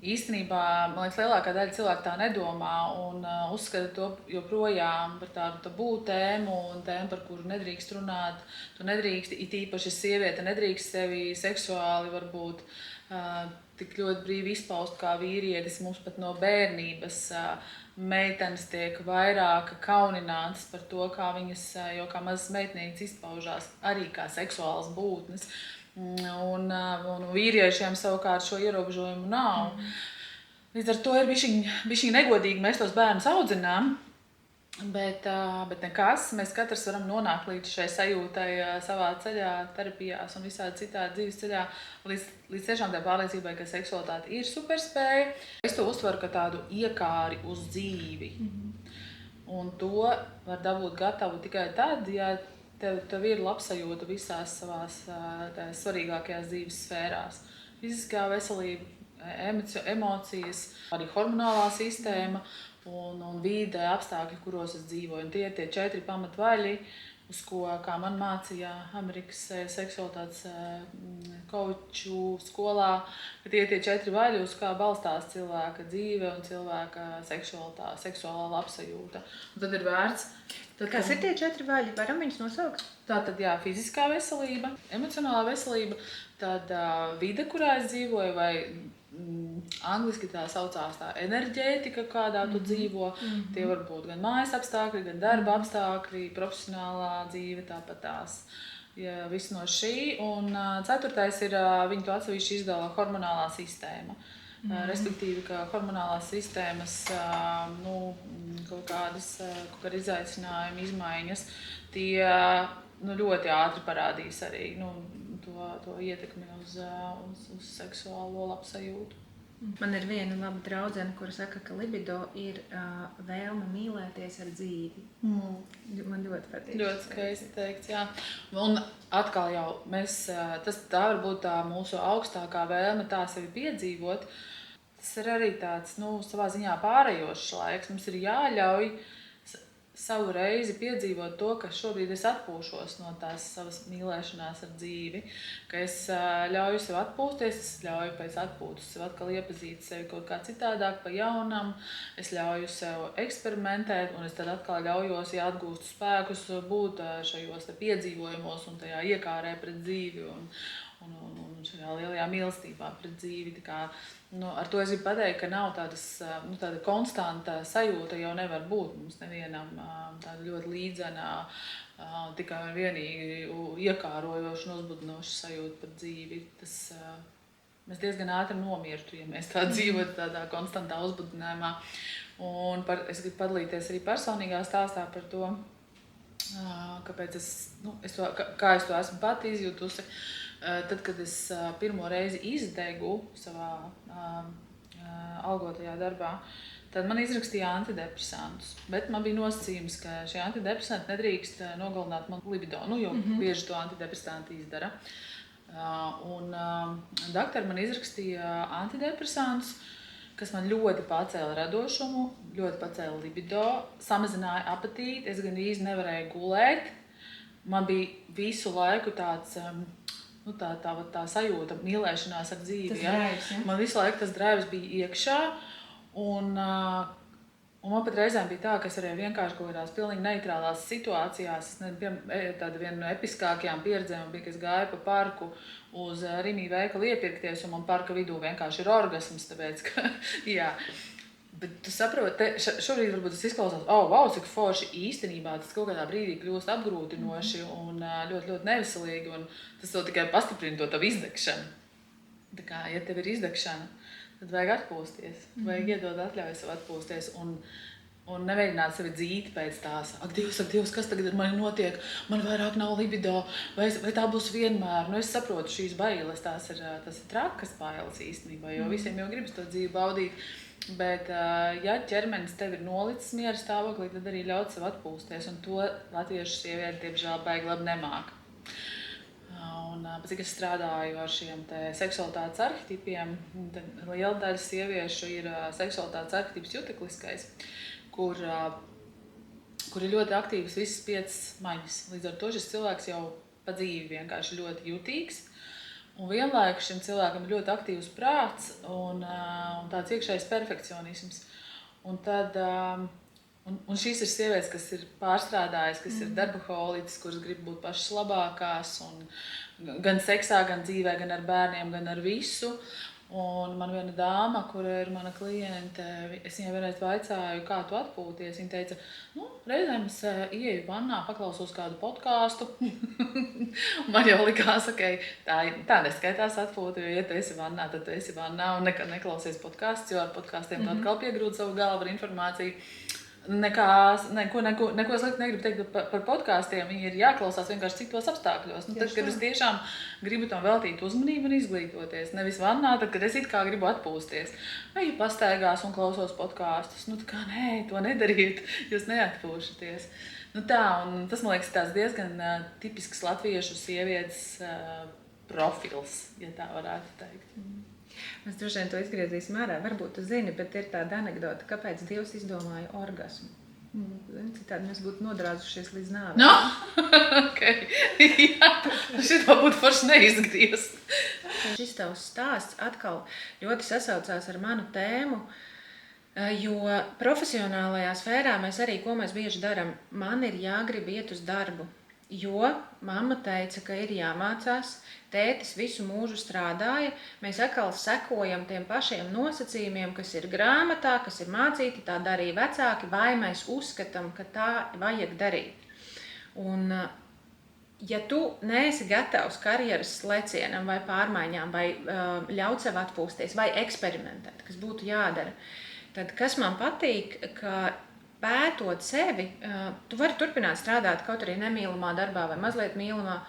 Speaker 1: īstenībā, man liekas, lielākā daļa cilvēku tā nedomā un uzskata to joprojām par tādu tabū tēmu un tēmu, par kuru nedrīkst runāt. Tu nedrīkst, it īpaši sieviete, nedrīkst sevi seksuāli varbūt tik ļoti brīvi izpaust kā vīrietis. Mums pat no bērnības meitenes tiek vairāk kauninātas par to, kā viņas jau kā mazas meitnieces izpaužās arī kā seksuālas būtnes. Un vīriešiem savukārt šo ierobežojumu nav. Līdz ar to ir bišķiņ negodīgi mēs tos bērnus audzinām. Bet nekas, mēs katrs varam nonākt līdz šai sajūtai savā ceļā, terapijās un visādi citādi dzīves ceļā, līdz tiešām tā pārliecībai, ka seksualitāte ir superspēja. Es to uztveru kā tādu iekāri uz dzīvi. Un to var dabūt gatavu tikai tad, ja tev ir labsajūta visās savās svarīgākajās dzīves sfērās. Fiziskā veselība, emocijas, arī hormonālā sistēma un vīde, apstākļi, kuros es dzīvoju. Un tie ir tie 4 pamatvaļi. uz ko, kā man mācīja Amerikas seksualitātes koču skolā, ka tie 4 vaļi, uz kā balstās cilvēka dzīve un cilvēka seksuālā labsajūta. Un tad ir vērts.
Speaker 3: Kas ir tie 4 vaļi? Varam viņus nosaukt?
Speaker 1: Tātad, jā, fiziskā veselība, emocionālā veselība, tad vide, kurā es dzīvoju, vai angliski tā saucās tā enerģētika, kādā tu dzīvo. Tie var būt gan mājas apstākļi, gan darba apstākļi, profesionālā dzīve, tāpat tās. Ja, viss no šī. Un 4. ir, viņi to atsevišķi izdala hormonālā sistēma. Respektīvi, ka hormonālās sistēmas, kaut kādi izaicinājumi, izmaiņas, tie ļoti ātri parādīs arī to ietekmi uz seksuālo labsajūtu.
Speaker 3: Man ir viena laba draudzene, kura saka, ka libido ir vēlme mīlēties ar dzīvi. Man ļoti patīk.
Speaker 1: Ļoti skaisti teikts, jā. Un atkal jau tā var būt tā mūsu augstākā vēlme tā sevi piedzīvot. Tas ir arī tāds, savā ziņā pārējošs laiks. Mums ir jāļauj savu reizi piedzīvot to, ka šobrīd es atpūšos no tās savas mīlēšanās ar dzīvi, ka es ļauju sev atpūsties, es ļauju pēc atpūtas sev atkal iepazīt sevi kaut kā citādāk pa jaunam, es ļauju sev eksperimentēt un es tad atkal ļaujos, ja atgūstu spēkus, būt šajos piedzīvojumos un tajā iekārē pret dzīvi un šajā lielajā mīlestībā pret dzīvi. Tā kā, ar to es gribu pateikt, ka nav tāda konstanta sajūta jau nevar būt. Mums nevienam tāda ļoti līdzenā, tikai un vienīgi iekārojoša, uzbudinoša sajūta par dzīvi. Mēs diezgan ātri nomirtu, ja mēs tā dzīvotu tādā konstantā uzbudinājumā. Un es gribu padalīties arī personīgā stāstā par to, kāpēc kā es to esmu pati izjutusi. Tad, kad es pirmo reizi izdegu savā algotajā darbā, tad man izrakstīja antidepresantus. Bet man bija nosacījums, ka šie antidepresanti nedrīkst nogalināt man libido. Jo bieži to antidepresanti izdara. Doktori man izrakstīja antidepresantus, kas man ļoti pacēla radošumu, ļoti pacēla libido, samazināja apetīti, es gandrīz nevarēju gulēt. Man bija visu laiku tāds tā sajūta, mīlēšanās ar dzīvi.
Speaker 3: Drives, ja?
Speaker 1: Man visu laiku tas drives bija iekšā. Un man pat reizēm bija tā, ka es arī vienkārši kaut kādās pilnīgi neitrālās situācijās, tāda viena no episkākajām pieredzēm bija, ka es gāju pa parku uz Rimi veikalu iepirkties, un man parka vidū vienkārši ir orgasms, tāpēc, ka, jā. Bet tu saproti, šobrīd varbūt tas izklausās, wow, cik forši īstenībā tas kaut kādā brīdī kļūst apgrūtinoši un ļoti, ļoti neveselīgi, un tas to tikai pastiprina to tavu izdegšanu. Tā kā, ja tev ir izdegšana, tad vajag atpūsties, vajag iedot atļauju sev atpūsties un nemēģināt sevi dzīt pēc tās, ak Dievs, kas tagad ar mani notiek, man vairāk nav libido, vai tā būs vienmēr. Es saprotu šīs bailes, tas ir trakas bailes īstenībā, jo visiem jau gribas to dzīvi baudīt. Bet, ja ķermenis tev ir nolicis miera stāvoklī, tad arī ļaut sev atpūsties, un to latviešu sievieti, diemžēl, baigi labi nemāk. Cik es strādāju ar šiem seksualitātes arhetipiem, tad liela daļa sieviešu ir seksualitātes arhetips jutekliskais, kur ir ļoti aktīvas visas 5 maņas. Līdz ar to šis cilvēks jau pa dzīvi vienkārši ļoti jutīgs. Un vienlaikus šim cilvēkam ir ļoti aktīvs prāts un tāds iekšējs perfekcionisms. Un šīs ir sievietes, kas ir pārstrādājas, kas ir darbaholiķis, kuras grib būt pašas labākās, un gan seksā, gan dzīvē, gan ar bērniem, gan ar visu. Un man viena dāma, kura ir mana kliente, es viņai vienreiz vaicāju, kā tu atpūties. Viņa teica, reizēm es ieju vannā, paklausos kādu podcastu. Man jau likās, tā neskaitās atpūta, jo, ja tu esi vannā, tad tu esi vannā un neklausies podcasts, jo ar podkastiem tu atkal piegrūti savu galvu ar informāciju. Neko slikti negribu teikt par podkastiem, viņi ir jāklausās vienkārši citos apstākļos. Tad, kad es tiešām gribu tam veltīt uzmanību un izglītoties, nevis vannā, tad, kad es it kā gribu atpūsties. Vai pastaigās un klausos podkastus, nē, to nedariet, jūs neatpūšaties. Un tas, man liekas, tāds diezgan tipisks latviešu sievietes profils, ja tā varētu teikt.
Speaker 3: Mēs droši vien to izgriezīsim ārā. Varbūt tu zini, bet ir tāda anekdota, kāpēc Dievs izdomāja orgasmu. Citādi mēs būtu nodrāzušies līdz nāvei.
Speaker 1: No? Okay. Jā, šitā būtu forši neizgriezt.
Speaker 3: Šis tavs stāsts atkal ļoti sasaucās ar manu tēmu, jo profesionālajā sfērā mēs arī, ko mēs bieži darām, man ir jāgrib iet uz darbu. Jo mamma teica, ka ir jāmācās, tētis visu mūžu strādāja, mēs atkal sekojam tiem pašiem nosacījumiem, kas ir grāmatā, kas ir mācīti, tā darīja vecāki, vai mēs uzskatām, ka tā vajag darīt. Un, ja tu neesi gatavs karjeras lecienam vai pārmaiņām, vai ļaut sev atpūsties, vai eksperimentēt, kas būtu jādara, tad kas man patīk, ka pētot sevi, tu vari turpināt strādāt kaut arī nemīlamā darbā vai mazliet mīlamā.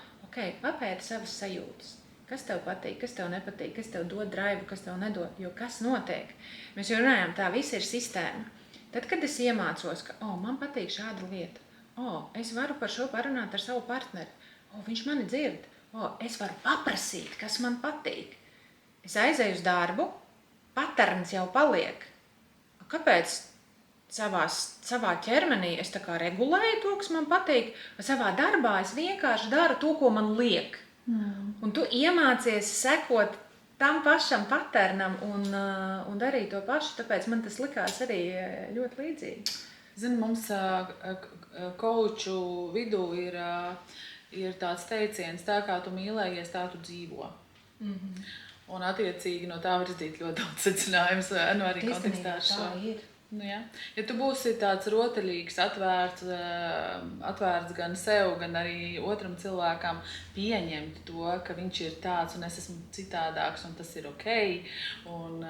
Speaker 3: Papēti savas sajūtas. Kas tev patīk, kas tev nepatīk, kas tev dod draivu, kas tev nedod, jo kas notiek? Mēs jau runājam, tā viss ir sistēma. Tad, kad es iemācos, ka man patīk šāda lieta, es varu par šo parunāt ar savu partneri, viņš mani dzird, es varu paprasīt, kas man patīk. Es aizēju uz darbu, paterns jau paliek. Kāpēc? Savā ķermenī es tā kā regulēju to, kas man patīk, savā darbā es vienkārši daru to, ko man liek. Un tu iemācies sekot tam pašam paternam un darīt to pašu, tāpēc man tas likās arī ļoti līdzīgi.
Speaker 1: Zini, mums kouču vidū ir tāds teiciens, tā kā tu mīlējies, tā tu dzīvo. Un attiecīgi no tā var izdarīt ļoti daudz secinājumus, arī kontekstā ar šo. Nu, ja. Ja tu būsi tāds rotaļīgs, atvērts gan sev, gan arī otram cilvēkam pieņemt to, ka viņš ir tāds un es esmu citādāks un tas ir ok, un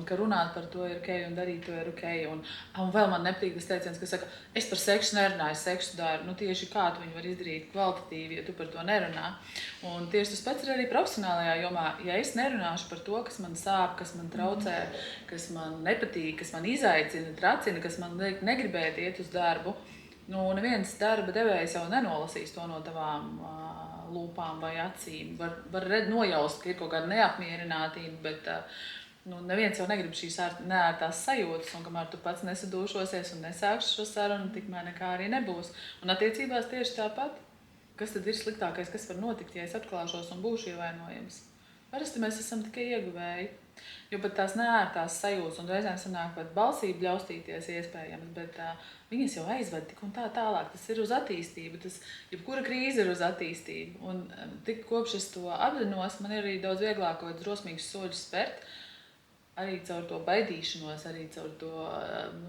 Speaker 1: ka runāt par to ir ok un darīt to ir ok. Un vēl man nepatīk tas teiciens, ka saka, es par seksu nerunāju, seksu daru. Nu, tieši kā tu viņu var izdarīt kvalitatīvi, ja tu par to nerunā. Un tieši tas pats ir arī profesionālajā jomā. Ja es nerunāšu par to, kas man sāp, kas man traucē, kas man nepatīk, kas man izaicina, tracina, kas man liek negribēt iet uz darbu, neviens darba devējs jau nenolasīs to no tavām lūpām vai acīm. Var nojaust, ka ir kaut kāda neapmierinātība, bet neviens jau negrib šīs neērtās sajūtas, un kamēr tu pats nesadūšosies un nesākšu šo sarunu, tikmēr nekā arī nebūs. Un attiecībās tieši tāpat. Kas tad ir sliktākais, kas var notikt, ja es atklāšos un būšu ievainojams? Parasti mēs esam tikai ieguvēji, jo pat tās neērtās sajūtas un reizēm sanāk pat balsī bļaustīties iespējams, bet viņas jau aizved tik un tā tālāk. Tas ir uz attīstību, jebkura krīze ir uz attīstību. Un tik kopš es to apzinos, man ir arī daudz vieglāk kaut kādus drosmīgus soļus spērt, arī caur to baidīšanos, arī caur to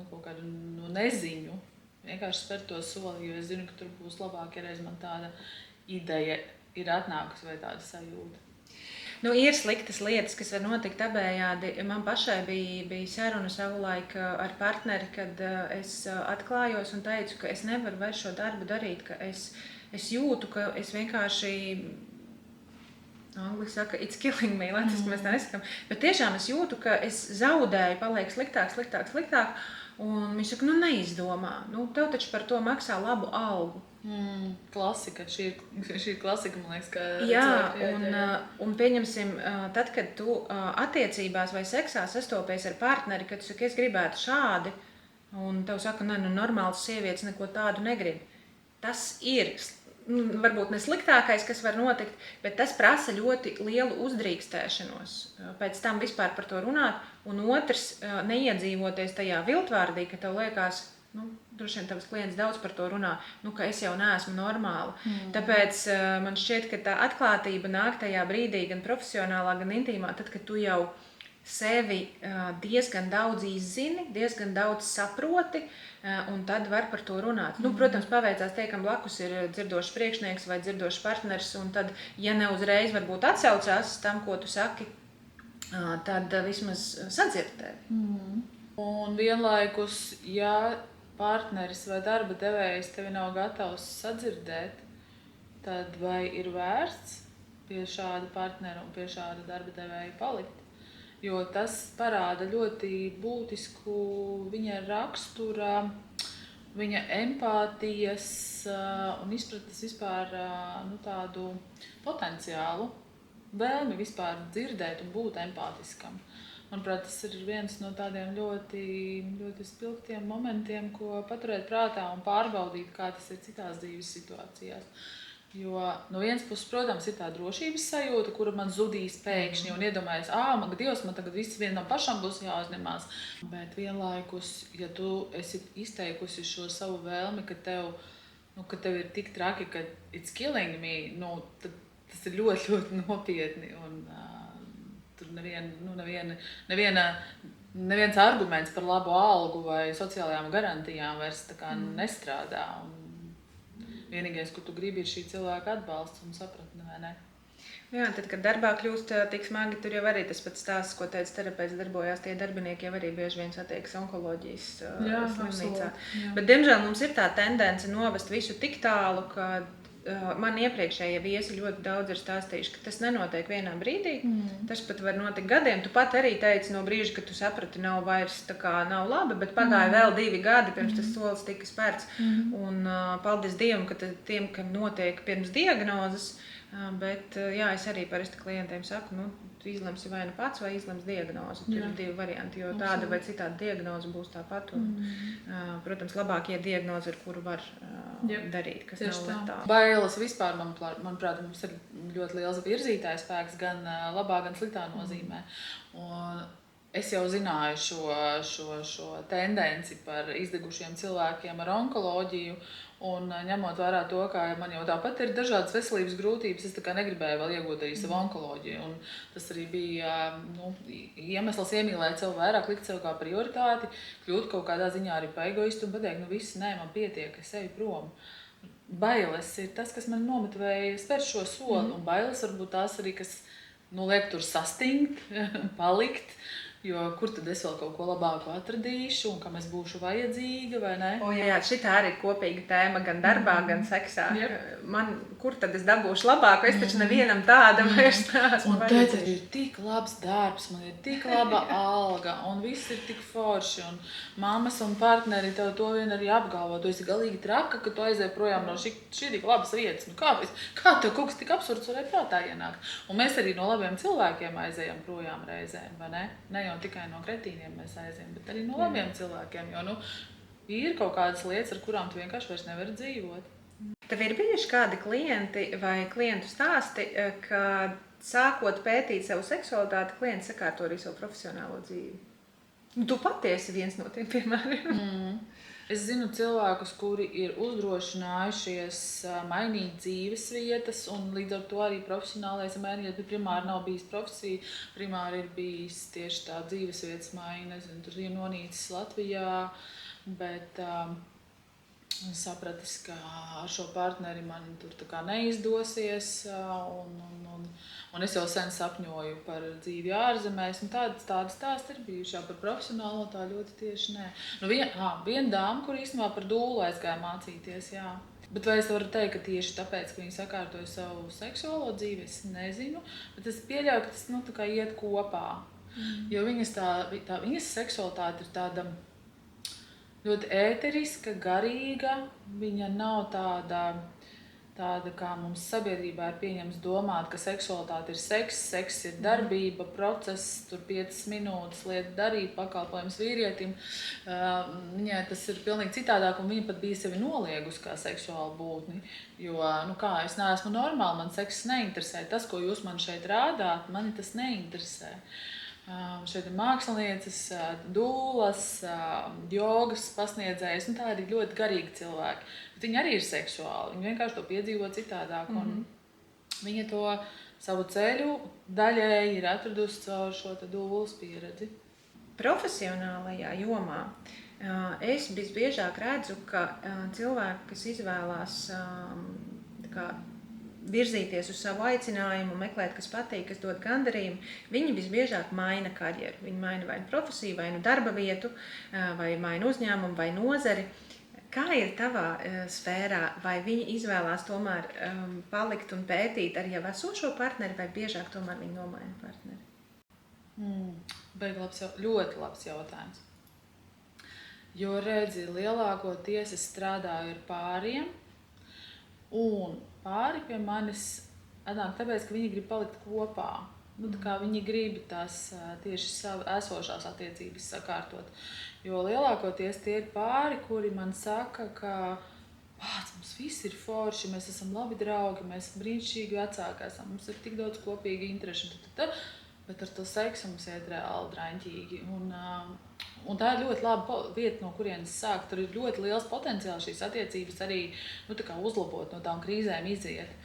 Speaker 1: kaut kādu neziņu. Vienkārši spērt to soli, jo es zinu, ka tur būs labāk, ja reiz man tāda ideja ir atnākusi vai tāda sajūta.
Speaker 3: Ir sliktas lietas, kas var notikt abējādi. Man pašai bija saruna savulaik ar partneri, kad es atklājos un teicu, ka es nevaru vairs šo darbu darīt, ka es jūtu, ka es vienkārši, angliski saka, it's killing me, latviski mēs tā nesakam, bet tiešām es jūtu, ka es zaudēju, paliek sliktāk, un viņš saka, neizdomā, tev taču par to maksā labu algu.
Speaker 1: Klasika, šī ir klasika, man liekas, ka...
Speaker 3: Jā, un pieņemsim, tad, kad tu attiecībās vai seksā sastopies ar partneri, kad tu saki, es gribētu šādi, un tev saka, normāls sievietes neko tādu negrib. Tas ir, varbūt ne sliktākais, kas var notikt, bet tas prasa ļoti lielu uzdrīkstēšanos. Pēc tam vispār par to runāt, un otrs, neiedzīvoties tajā viltvārdī, ka tev liekas, droši vien tavs klients daudz par to runā, ka es jau neesmu normāla. Tāpēc man šķiet, ka tā atklātība nāk tajā brīdī gan profesionālā, gan intīmā, tad, kad tu jau sevi diezgan daudz izzini, diezgan daudz saproti, un tad var par to runāt. Protams, paveicās tiekam blakus ir dzirdošs priekšnieks vai dzirdošs partners, un tad, ja ne uzreiz varbūt atsaucās tam, ko tu saki, tad vismaz sadzird tevi.
Speaker 1: Un vienlaikus, ja partneris vai darba devējs tevi nav gatavs sadzirdēt, tad vai ir vērts pie šāda partnera un pie šāda darba devēja palikt? Jo tas parāda ļoti būtisku viņa rakstura, viņa empātijas un izpratnes vispār tādu potenciālu vēlmi vispār dzirdēt un būt empātiskam. manuprāt, tas ir viens no tādiem ļoti, ļoti spilgtiem momentiem, ko paturēt prātā un pārbaudīt, kā tas ir citās dzīves situācijās. Jo no vienas puses, protams, ir tā drošības sajūta, kura man zudīs pēkšņi un iedomājas, Dievs, man tagad viss vienam pašam būs jāuzņemās. Bet vienlaikus, ja tu esi izteikusi šo savu vēlmi, ka tev ir tik traki, ka it's killing me, tad tas ir ļoti, ļoti nopietni. Un, tur neviens arguments par labu algu vai sociālajām garantijām vairs tā kā nestrādā. Un vienīgais, ko tu gribi, ir šī cilvēka atbalsts un sapratne, vai ne?
Speaker 3: Jā, tad, kad darbā kļūst tik smagi, tur jau arī tas pats stāsts, ko teica terapeits, darbojās tie darbinieki, jau arī bieži vien satiekas onkoloģijas slimnīcā. Bet, diemžēl, mums ir tā tendence novest visu tik tālu, ka man iepriekšējie viesi ļoti daudz ir stāstījuši, ka tas nenotiek vienā brīdī. Tas pat var notikt gadiem. Tu pat arī teici no brīža, kad tu saprati, nav labi, bet pagāja vēl 2 gadi, pirms tas solis tika spērts. Un paldies Dievam, ka tiem, kam notiek pirms diagnozes, bet jā, es arī parasti klientiem saku, tu izlemsi vai nu pats, vai izlems diagnozi. Tur ir 2 varianti, jo tāda vai citāda diagnoze būs tāpat. Un, protams, labākie diagnozi, ar kuru var darīt, kas nav letāli.
Speaker 1: Bailes vispār, manuprāt, mums ir ļoti liels virzītājs spēks gan labā, gan sliktā nozīmē. Un es jau zināju šo tendenci par izdegušiem cilvēkiem ar onkoloģiju. Un ņemot vērā to, ka man jau tāpat ir dažādas veselības grūtības, es tā kā negribēju vēl iegūt arī savu onkoloģiju. Un tas arī bija iemesls iemīlēt sev vairāk, likt sev kā prioritāti, kļūt kaut kādā ziņā arī par egoistu un pateikt, viss, nē, man pietiek, es eju prom. Bailes ir tas, kas man nomotivēja spērt šo soli, un bailes varbūt tās arī, kas liek tur sastingt, palikt. Jo kur tad es vēl kaut ko labāku atradīšu un kam es būšu vajadzīga, vai ne?
Speaker 3: Jā, šitā arī ir kopīga tēma gan darbā, gan seksā. Kur tad es dabūšu labāku? Es taču nevienam tāda vairs neesmu.
Speaker 1: Un tad ir tik labs darbs, man ir tik laba alga un viss ir tik forši. Un mammas un partneri tev to vien arī apgalvo. Tu esi galīgi traka, ka tu aizēji projām no šī tik labas vietas. Kā tev kaut kas tik absurds varēja prātā ienākt? Un mēs arī no labiem cilvēkiem aizējam projām reizēm, vai ne? Ne jau tikai no kretīniem mēs aizējam, bet arī no labiem cilvēkiem, jo ir kaut kādas lietas, ar kurām tu vienkārši vairs nevari dzīvot.
Speaker 3: Tev ir bijuši kādi klienti vai klientu stāsti, ka sākot pētīt savu seksualitāti, klienti sakārto arī savu profesionālo dzīvi? Tu patiesi viens no tiem piemēriem.
Speaker 1: Es zinu cilvēkus, kuri ir uzdrošinājušies mainīt dzīves vietas un līdz ar to arī profesionālais mainīt, bet primāri nav bijis profesija, primāri ir bijis tieši tā dzīves vietas maiņa, nezinu, tur ir nonīcis Latvijā, bet sapratis, ka ar šo partneri man tur tā kā neizdosies un es jau sen sapņoju par dzīvi ārzemēs, un tādas stāsti ir bijuši, par profesionālo tā ļoti tieši nē. Viena dāma, kur īstenībā par dūlu aizgāja mācīties, jā. Bet vai es varu teikt, ka tieši tāpēc, ka viņi sakārtoja savu seksuālo dzīvi, es nezinu, bet es pieļauju, ka tas tā kā iet kopā. Jo viņas seksualitāte ir tāda ļoti ēteriska, garīga, viņa nav tāda, kā mums sabiedrībā ir pieņems domāt, ka seksualitāte ir seks ir darbība, process, tur 5 minūtes lieta darīt, pakalpojums vīrietim. Viņai tas ir pilnīgi citādāk, un viņa pat bija sevi noliegusi kā seksuālu būtni. Jo, es neesmu normāla, man seks neinteresē. Tas, ko jūs man šeit rādāt, mani tas neinteresē. Šeit ir mākslinieces, dūlas, jogas pasniedzējas, tā arī ļoti garīgi cilvēki. Bet viņi arī ir seksuāli, viņi vienkārši to piedzīvo citādāk. Un viņa to savu ceļu daļēji ir atradusi caur šo dūlas pieredzi.
Speaker 3: Profesionālajā jomā es visbiežāk redzu, ka cilvēki, kas izvēlās virzīties uz savu aicinājumu, meklēt, kas patīk, kas dod gandarījumu, viņi visbiežāk maina karjeru. Viņi maina vai nu profesiju, vai nu darba vietu, vai maina uzņēmumu, vai nozari. Kā ir tavā sfērā? Vai viņi izvēlās tomēr palikt un pētīt ar jau esošo partneri, vai biežāk tomēr viņi nomaina partneri?
Speaker 1: Ļoti labs jautājums. Jo redzi, lielākoties es strādāju ar pāriem, un pāri pie manis atnāk tāpēc, ka viņi grib palikt kopā. Nu, tā kā viņi grib tās tieši esošās attiecības sakārtot. Jo lielākoties tie ir pāri, kuri man saka, ka mums viss ir forši, mēs esam labi draugi, mēs esam brīnišķīgi vecāki, mums ir tik daudz kopīgi interešu, bet ar to seksu mums iet reāli draņķīgi. Un tā ir ļoti laba vieta, no kurienes sākt. Tur ir ļoti liels potenciāls šīs attiecības arī uzlabot, no tām krīzēm iziet.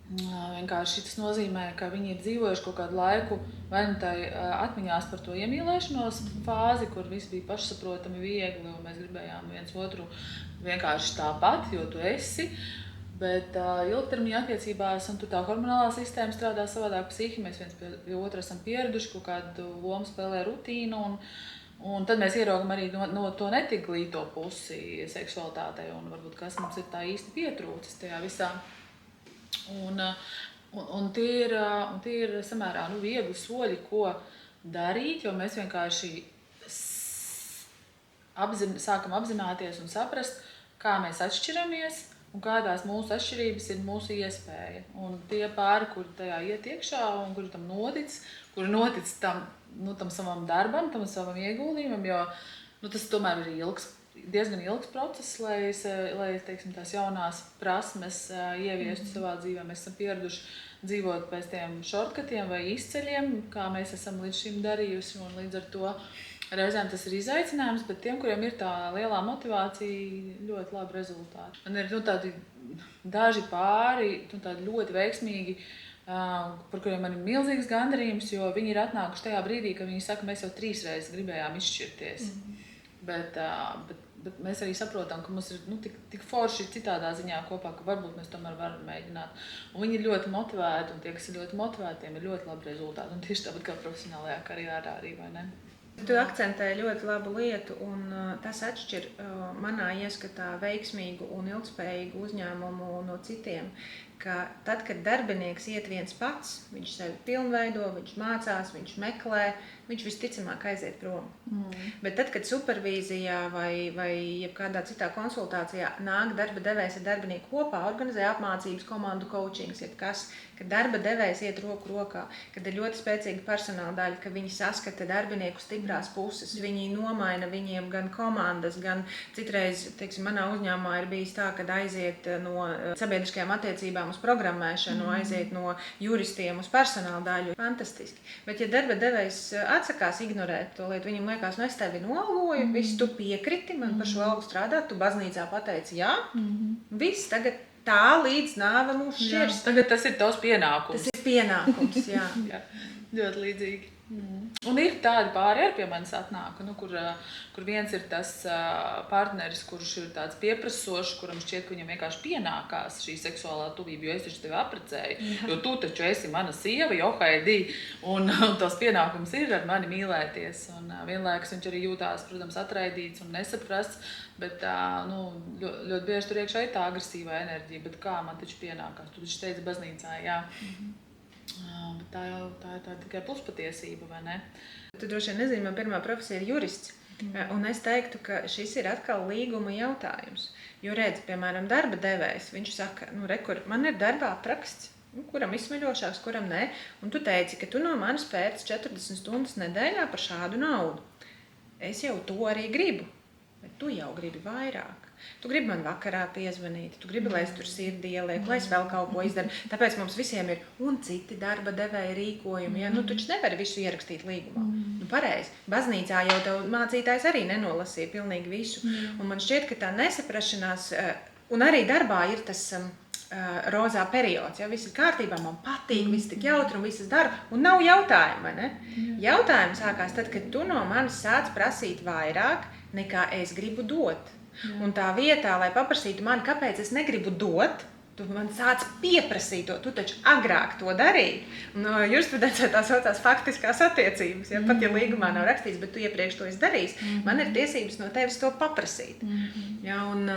Speaker 1: Vienkārši tas nozīmē, ka viņi ir dzīvojuši kaut kādu laiku vai nu tai atmiņās par to iemīlēšanos fāzi, kur viss bija pašsaprotami viegli, un mēs gribējām viens otru vienkārši tāpat, jo tu esi. Bet ilgtermiņa attiecībās, un tur tā hormonālā sistēma strādā savādāk, psihi, mēs viens pie otra esam pieraduši, kaut kādu lomu spēlē rutīnu, un tad mēs ieraugam arī no to netik glīto pusi seksualitātei, un varbūt kas mums ir tā īsti pietrūcis tajā visā. Un tie ir samērā viegli soļi, ko darīt, jo mēs vienkārši sākam apzināties un saprast, kā mēs atšķiramies un kādās mūsu atšķirības ir mūsu iespēja. Un tie pāri, kuri tajā iet iekšā un kuri tam notic tam savam darbam, tam savam ieguldījumam, jo tas tomēr ir diezgan ilgs process, lai teiksim, tās jaunās prasmes ieviestu savā dzīvē. Mēs esam pieraduši dzīvot pēc tiem šortkatiem vai izceļiem, kā mēs esam līdz šim darījusi, un līdz ar to reizēm tas ir izaicinājums, bet tiem, kuriem ir tā lielā motivācija, ļoti labi rezultāti. Man ir tādi daži pāri, tādi ļoti veiksmīgi, par kuriem man ir milzīgs gandarījums, jo viņi ir atnākuši tajā brīdī, kad viņi saka, mēs jau 3 reizes gribējām izšķirties. Bet mēs arī saprotam, ka mums ir tik forši citādā ziņā kopā, ka varbūt mēs tomēr varam mēģināt. Un viņi ir ļoti motivēti, un tie, kas ir ļoti motivēti, tiem ir ļoti labi rezultāti. Un tieši tāpat kā profesionālajā karjerā arī, vai ne?
Speaker 3: Tu akcentēji ļoti labu lietu, un tas atšķir manā ieskatā veiksmīgu un ilgspējīgu uzņēmumu no citiem. Ka tad, kad darbinieks iet viens pats, viņš sevi pilnveido, viņš mācās, viņš meklē, viņš visticamāk aiziet prom. Bet tad, kad supervīzijā vai jebkādā citā konsultācijā nāk darba devējs ar darbinieku kopā, organizē apmācības, komandu coachings, kad darba devējs iet roku rokā, kad ir ļoti spēcīga personāla daļa, ka viņi saskata darbinieku stiprās puses, viņi nomaina viņiem gan komandas, gan citreiz, teiksim, manā uzņēmumā ir bijis tā, kad aiziet no sabiedriskajām attiecībām uz programmēšanu, aiziet no juristiem uz personāla daļu. Fantastiski. Bet ja darba devējs atsakās ignorēt to lietu, viņam liekas, es tevi noalgoju, viss tu piekriti man par šo algu strādāt, tu baznīcā pateici jā, viss tagad tā līdz nāve mūs šķirs.
Speaker 1: Tagad tas ir tavs pienākums.
Speaker 3: Tas ir pienākums, jā.
Speaker 1: Jā, ļoti līdzīgi. Un ir tādi pāri arī pie manis atnāk, kur viens ir tas partneris, kurš ir tāds pieprasošs, kuram šķiet, ka viņam vienkārši pienākās šī seksuālā tuvība, jo es taču tevi apprecēju, jo tu taču esi mana sieva, johaidī, un tos pienākums ir ar mani mīlēties. Un vienlaikus viņš arī jūtās, protams, atraidīts un nesaprasts, bet ļoti bieži tur iekšā ir tā agresīvā enerģija, bet kā man taču pienākās, tu taču teici baznīcā, jā. Bet tā ir tikai puspatiesība, vai ne?
Speaker 3: Tu droši vien nezini, man pirmā profesija ir jurists. Un es teiktu, ka šis ir atkal līguma jautājums. Jo redz, piemēram, darba devējs, viņš saka, man ir darbā apraksts, kuram izsmeļošāks, kuram nē. Un tu teici, ka tu no manis pēc 40 stundas nedēļā par šādu naudu. Es jau to arī gribu, bet tu jau gribi vairāk. Tu gribi man vakarā piezvanīt, tu gribi, lai es tur sirdī ielieku, lai es vēl kaut ko izdaru. Tāpēc mums visiem ir un citi darba devēja rīkojumi. Ja? Tu taču nevari visu ierakstīt līgumā. Pareizi. Baznīcā jau tev mācītājs arī nenolasīja pilnīgi visu. Un man šķiet, ka tā nesaprašanās, un arī darbā ir tas rozā periods. Ja? Viss ir kārtībā, man patīk, viss tik jautri un visas daru. Un nav jautājumu, vai ne? Jautājums sākās tad, kad tu no manis sāc prasīt vairāk, nekā es gribu dot. Un tā vietā, lai paprasītu mani, kāpēc es negribu dot, tu man sāc pieprasīt to, tu taču agrāk to darīji. Jurisprudencē tā saucās faktiskās attiecības, ja? Pat ja līgumā nav rakstīts, bet tu iepriekš to esi darījis, man ir tiesības no tevis to paprasīt. Ja? Un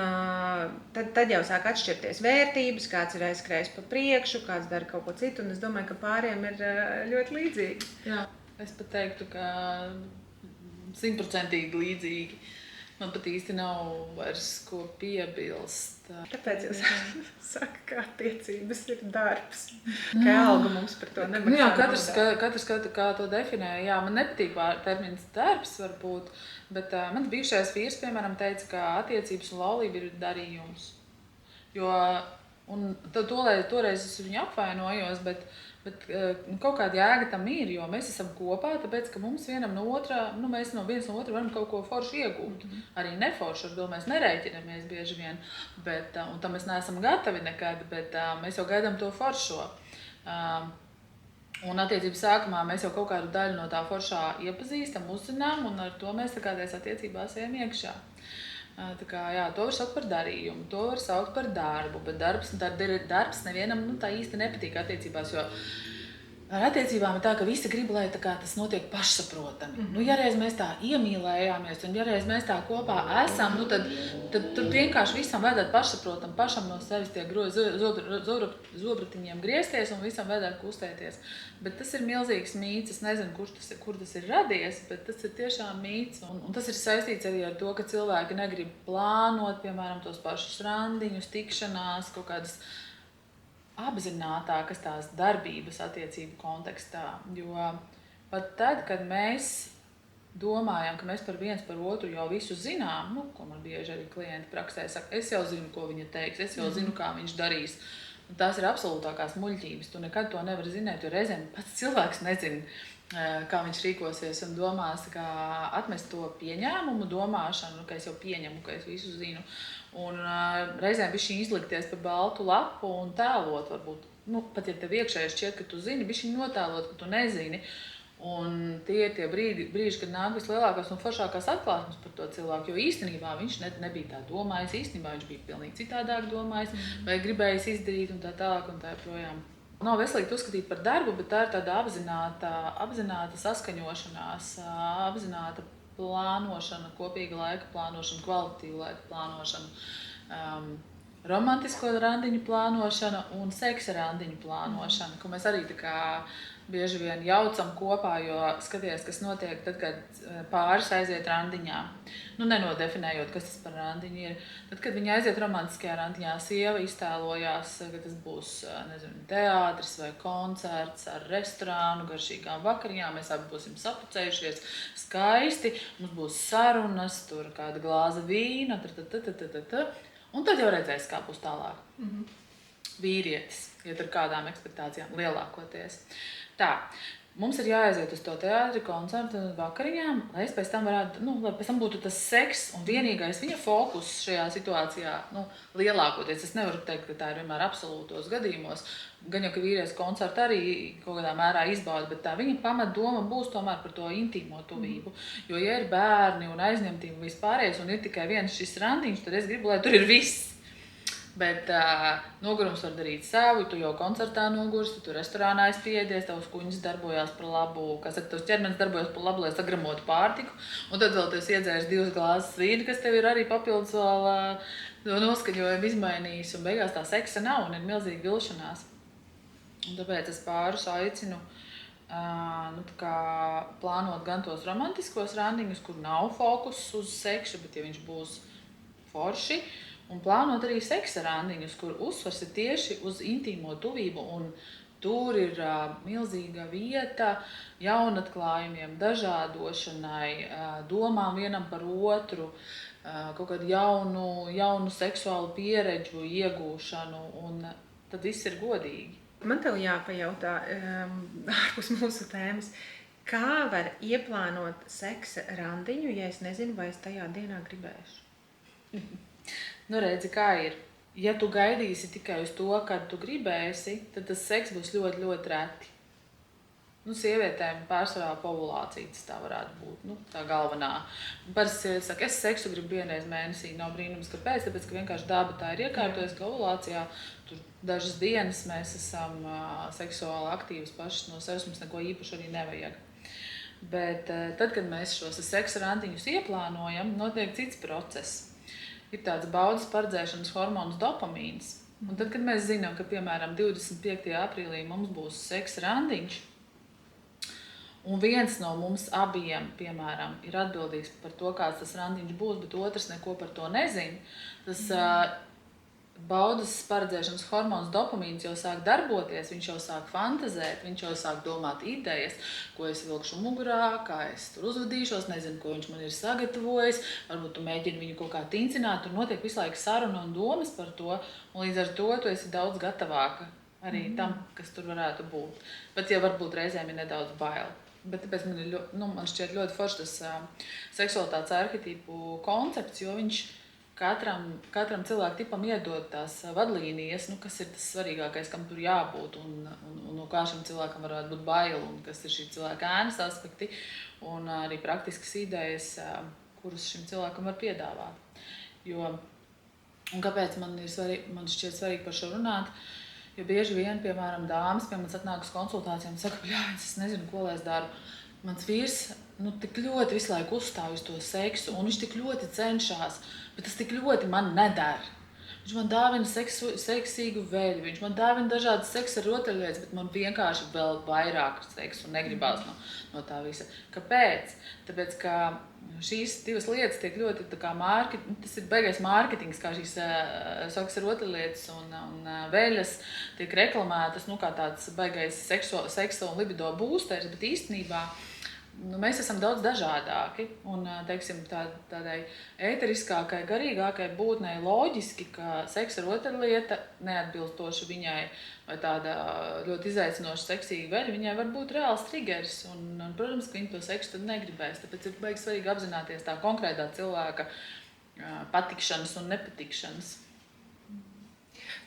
Speaker 3: tad jau sāk atšķirties vērtības, kāds ir aizskrējis pa priekšu, kāds dara kaut ko citu, un es domāju, ka pāriem ir ļoti līdzīgi.
Speaker 1: Jā, es pat teiktu, ka 100% līdzīgi. Man pat īsti nav vairs ko piebilst.
Speaker 3: Tāpēc jūs saka, ka attiecības ir darbs. Kā alga mums par to nemaksā.
Speaker 1: Jā, katrs kā to definē. Jā, man nepatīk termins darbs varbūt, bet mans bijušais vīrs, piemēram, teica, ka attiecības un laulība ir darījums. Jo, un toreiz es viņu apvainojos, bet kaut kāda jēga tam ir, jo mēs esam kopā, tāpēc, ka mums vienam no otrā, mēs no viens no otra varam kaut ko foršu iegūt. Arī neforšu, ar to mēs nereiķinamies bieži vien, un tam mēs neesam gatavi nekad, bet mēs jau gaidām to foršo. Un attiecības sākumā mēs jau kaut kādu daļu no tā foršā iepazīstam, uzzinām, un ar to mēs kādreiz attiecībās ejam iekšā. Tā kā, jā, to var saukt par darījumu, to var saukt par darbu, bet darbs nevienam tā īsti nepatīk attiecībās, jo ar attiecībām ir tā, ka visi grib, lai tas notiek pašsaprotami. Ja reiz mēs tā iemīlējāmies, un ja reiz mēs tā kopā esam, tad vienkārši visam vajadzētu pašsaprotam, pašam no sevis tie zobratiņiem griezties un visam vajadzētu kustēties. Bet tas ir milzīgs mīts, es nezinu, kur tas ir radies, bet tas ir tiešām mīts. Un tas ir saistīts arī ar to, ka cilvēki negrib plānot, piemēram, tos pašus randiņus, tikšanās, kaut kādas apzinātākas tās darbības attiecību kontekstā. Jo pat tad, kad mēs domājam, ka mēs par viens par otru jau visu zinām, ko man bieži arī klienti praksē saka, es jau zinu, ko viņa teiks, es jau zinu, kā viņš darīs. Un tās ir absolūtākās muļķības. Tu nekad to nevari zināt, jo reizēm pats cilvēks nezina, kā viņš rīkosies un domās, kā atmest to pieņēmumu, domāšanu, ka es jau pieņemu, ka es visu zinu. Un reizēm bišķi izlikties par baltu lapu un tēlot varbūt. Pat ja tev iekšēji šķiet, ka tu zini, bišķi notēlot, ka tu nezini. Un tie ir tie brīži, kad nāk vislielākās un foršākās atklāsmes par to cilvēku, jo īstenībā viņš nebija tā domājis, īstenībā viņš bija pilnīgi citādāk domājis, vai gribējis izdarīt un tā tālāk un tā projām. Nav veselīgi uzskatīt par darbu, bet tā ir tāda apzināta saskaņošanās, apzināta plānošana, kopīga laika plānošana, kvalitatīva laika plānošana, romantisko randiņu plānošana un seksa randiņu plānošana, ko mēs arī tā kā bieži vien jaucam kopā, jo skaties, kas notiek tad, kad pāris aiziet randiņā. Nenodefinējot, kas tas par randiņu ir. Tad, kad viņi aiziet romantiskajā randiņā, sieva iztēlojās, ka tas būs, teātris vai koncerts ar restorānu, garšīgām vakariņām, mēs abi būsim sapucējušies skaisti, mums būs sarunas, tur kāda glāza vīna, un tad jau redzēs, kā būs tālāk. Vīrietis, iet ar kādām ekspektācijām lielākoties. Tā, mums ir jāaiziet uz to teātri, koncertu un vakariņām, lai pēc tam varētu, lai pēc tam būtu tas seks un vienīgais viņa fokus šajā situācijā, lielākoties. Es nevaru teikt, ka tā ir vienmēr absolūtos gadījumos. Gan jau, ka vīrietis koncertu arī kaut kādā mērā izbauda, bet tā viņa pamatdoma būs tomēr par to intīmo tuvību. Jo, ja ir bērni un aizņemtība vispārējais un ir tikai viens šis randiņš, tad es gribu, lai tur ir viss. Bet nogurums var darīt savu, tu jau koncertā nogursti, tu restorānā aizspiedies, tavs kuņas darbojās par labu, tavs ķermenis darbojas par labu, lai sagramotu pārtiku, un tad vēl tev iedzērs 2 glāzes vīna, kas tev ir arī papildus vēl noskaņojumu izmainījis, un beigās tā seksa nav un ir milzīga vilšanās. Un tāpēc es pārus aicinu plānot gan tos romantiskos randiņus, kur nav fokus uz seksu, bet ja viņš būs forši, un plānot arī seksa randiņus, kur uzsvars ir tieši uz intīmo tuvību, un tur ir milzīga vieta jaunatklājumiem, dažādošanai, domām vienam par otru, kaut kādu jaunu seksuālu pieredžu iegūšanu, un tad viss ir godīgi.
Speaker 3: Man tev jāpajautā, ārpus mūsu tēmas, kā var ieplānot seksa randiņu, ja es nezinu, vai es tajā dienā gribēšu?
Speaker 1: Redzi, kā ir. Ja tu gaidīsi tikai uz to, kad tu gribēsi, tad tas seks būs ļoti, ļoti reti. Sievietēm pārsvarā povulācija tas tā varētu būt, tā galvenā. Parasti sieviete saka, es seksu gribu vienreiz mēnesī, nav brīnums, kāpēc, tāpēc, ka vienkārši daba tā ir iekārtojas, ka ovulācijā tur dažas dienas mēs esam seksuāli aktīvas pašas no sevis, mums neko īpaši arī nevajag. Bet tad, kad mēs šos seksa randiņus ieplānojam, notiek cits process. Ir tāds baudas paredzēšanas hormons dopamīns. Un tad, kad mēs zinām, ka, piemēram, 25. aprīlī mums būs seksa randiņš, un viens no mums abiem, piemēram, ir atbildīgs par to, kāds tas randiņš būs, bet otrs neko par to nezina, tas baudas paredzēšanas hormons dopamīns jau sāk darboties, viņš jau sāk fantazēt, viņš jau sāk domāt idejas, ko es vilkšu mugurā, kā es tur uzvedīšos, nezinu, ko viņš man ir sagatavojis, varbūt tu mēģini viņu kaut kā tincināt, tur notiek visu laiku saruna un domas par to, un līdz ar to tu esi daudz gatavāka arī tam, kas tur varētu būt. Bet ja varbūt reizēm ir nedaudz bail. Bet tāpēc man šķiet ļoti forši tas seksualitātes arhetīpu koncepts, jo viņš katram cilvēku tipam iedod tās vadlīnijas, kas ir tas svarīgākais, kam tur jābūt, un no kā šim cilvēkam varētu būt bail, un kas ir šī cilvēka ēnas aspekti, un arī praktiskas idejas, kuras šim cilvēkam var piedāvāt. Un kāpēc man šķiet svarīgi par šo runāt? Jo bieži vien, piemēram, dāmas pie manis atnāk uz konsultācijām un saka, es nezinu, ko lai es daru. Mans vīrs tik ļoti visu laiku uzstāv uz to seksu, un viņš tik ļoti cenšas, bet tas tik ļoti man nedara. Viņš man dāvina seksīgu veļu, viņš man dāvina dažādas seksa rotaļlietas, bet man vienkārši vēl vairāk seksu un negribās no tā visa. Kāpēc? Tāpēc, ka šīs divas lietas tiek ļoti tas ir baigais mārketings, kā šīs seksa rotaļlietas un veļas tiek reklamētas, kā tāds baigais seksa un libido boosters, bet īstenībā mēs esam daudz dažādāki, un teiksim, tādai ēteriskākai, garīgākai būtnei loģiski, ka seksa rotaļlieta neatbilstoši viņai vai tāda ļoti izaicinoša seksīga veļa, viņai var būt reāls triggers, un protams, ka viņi to seksu tad negribēs, tāpēc ir baigi svarīgi apzināties tā konkrētā cilvēka patikšanas un nepatikšanas.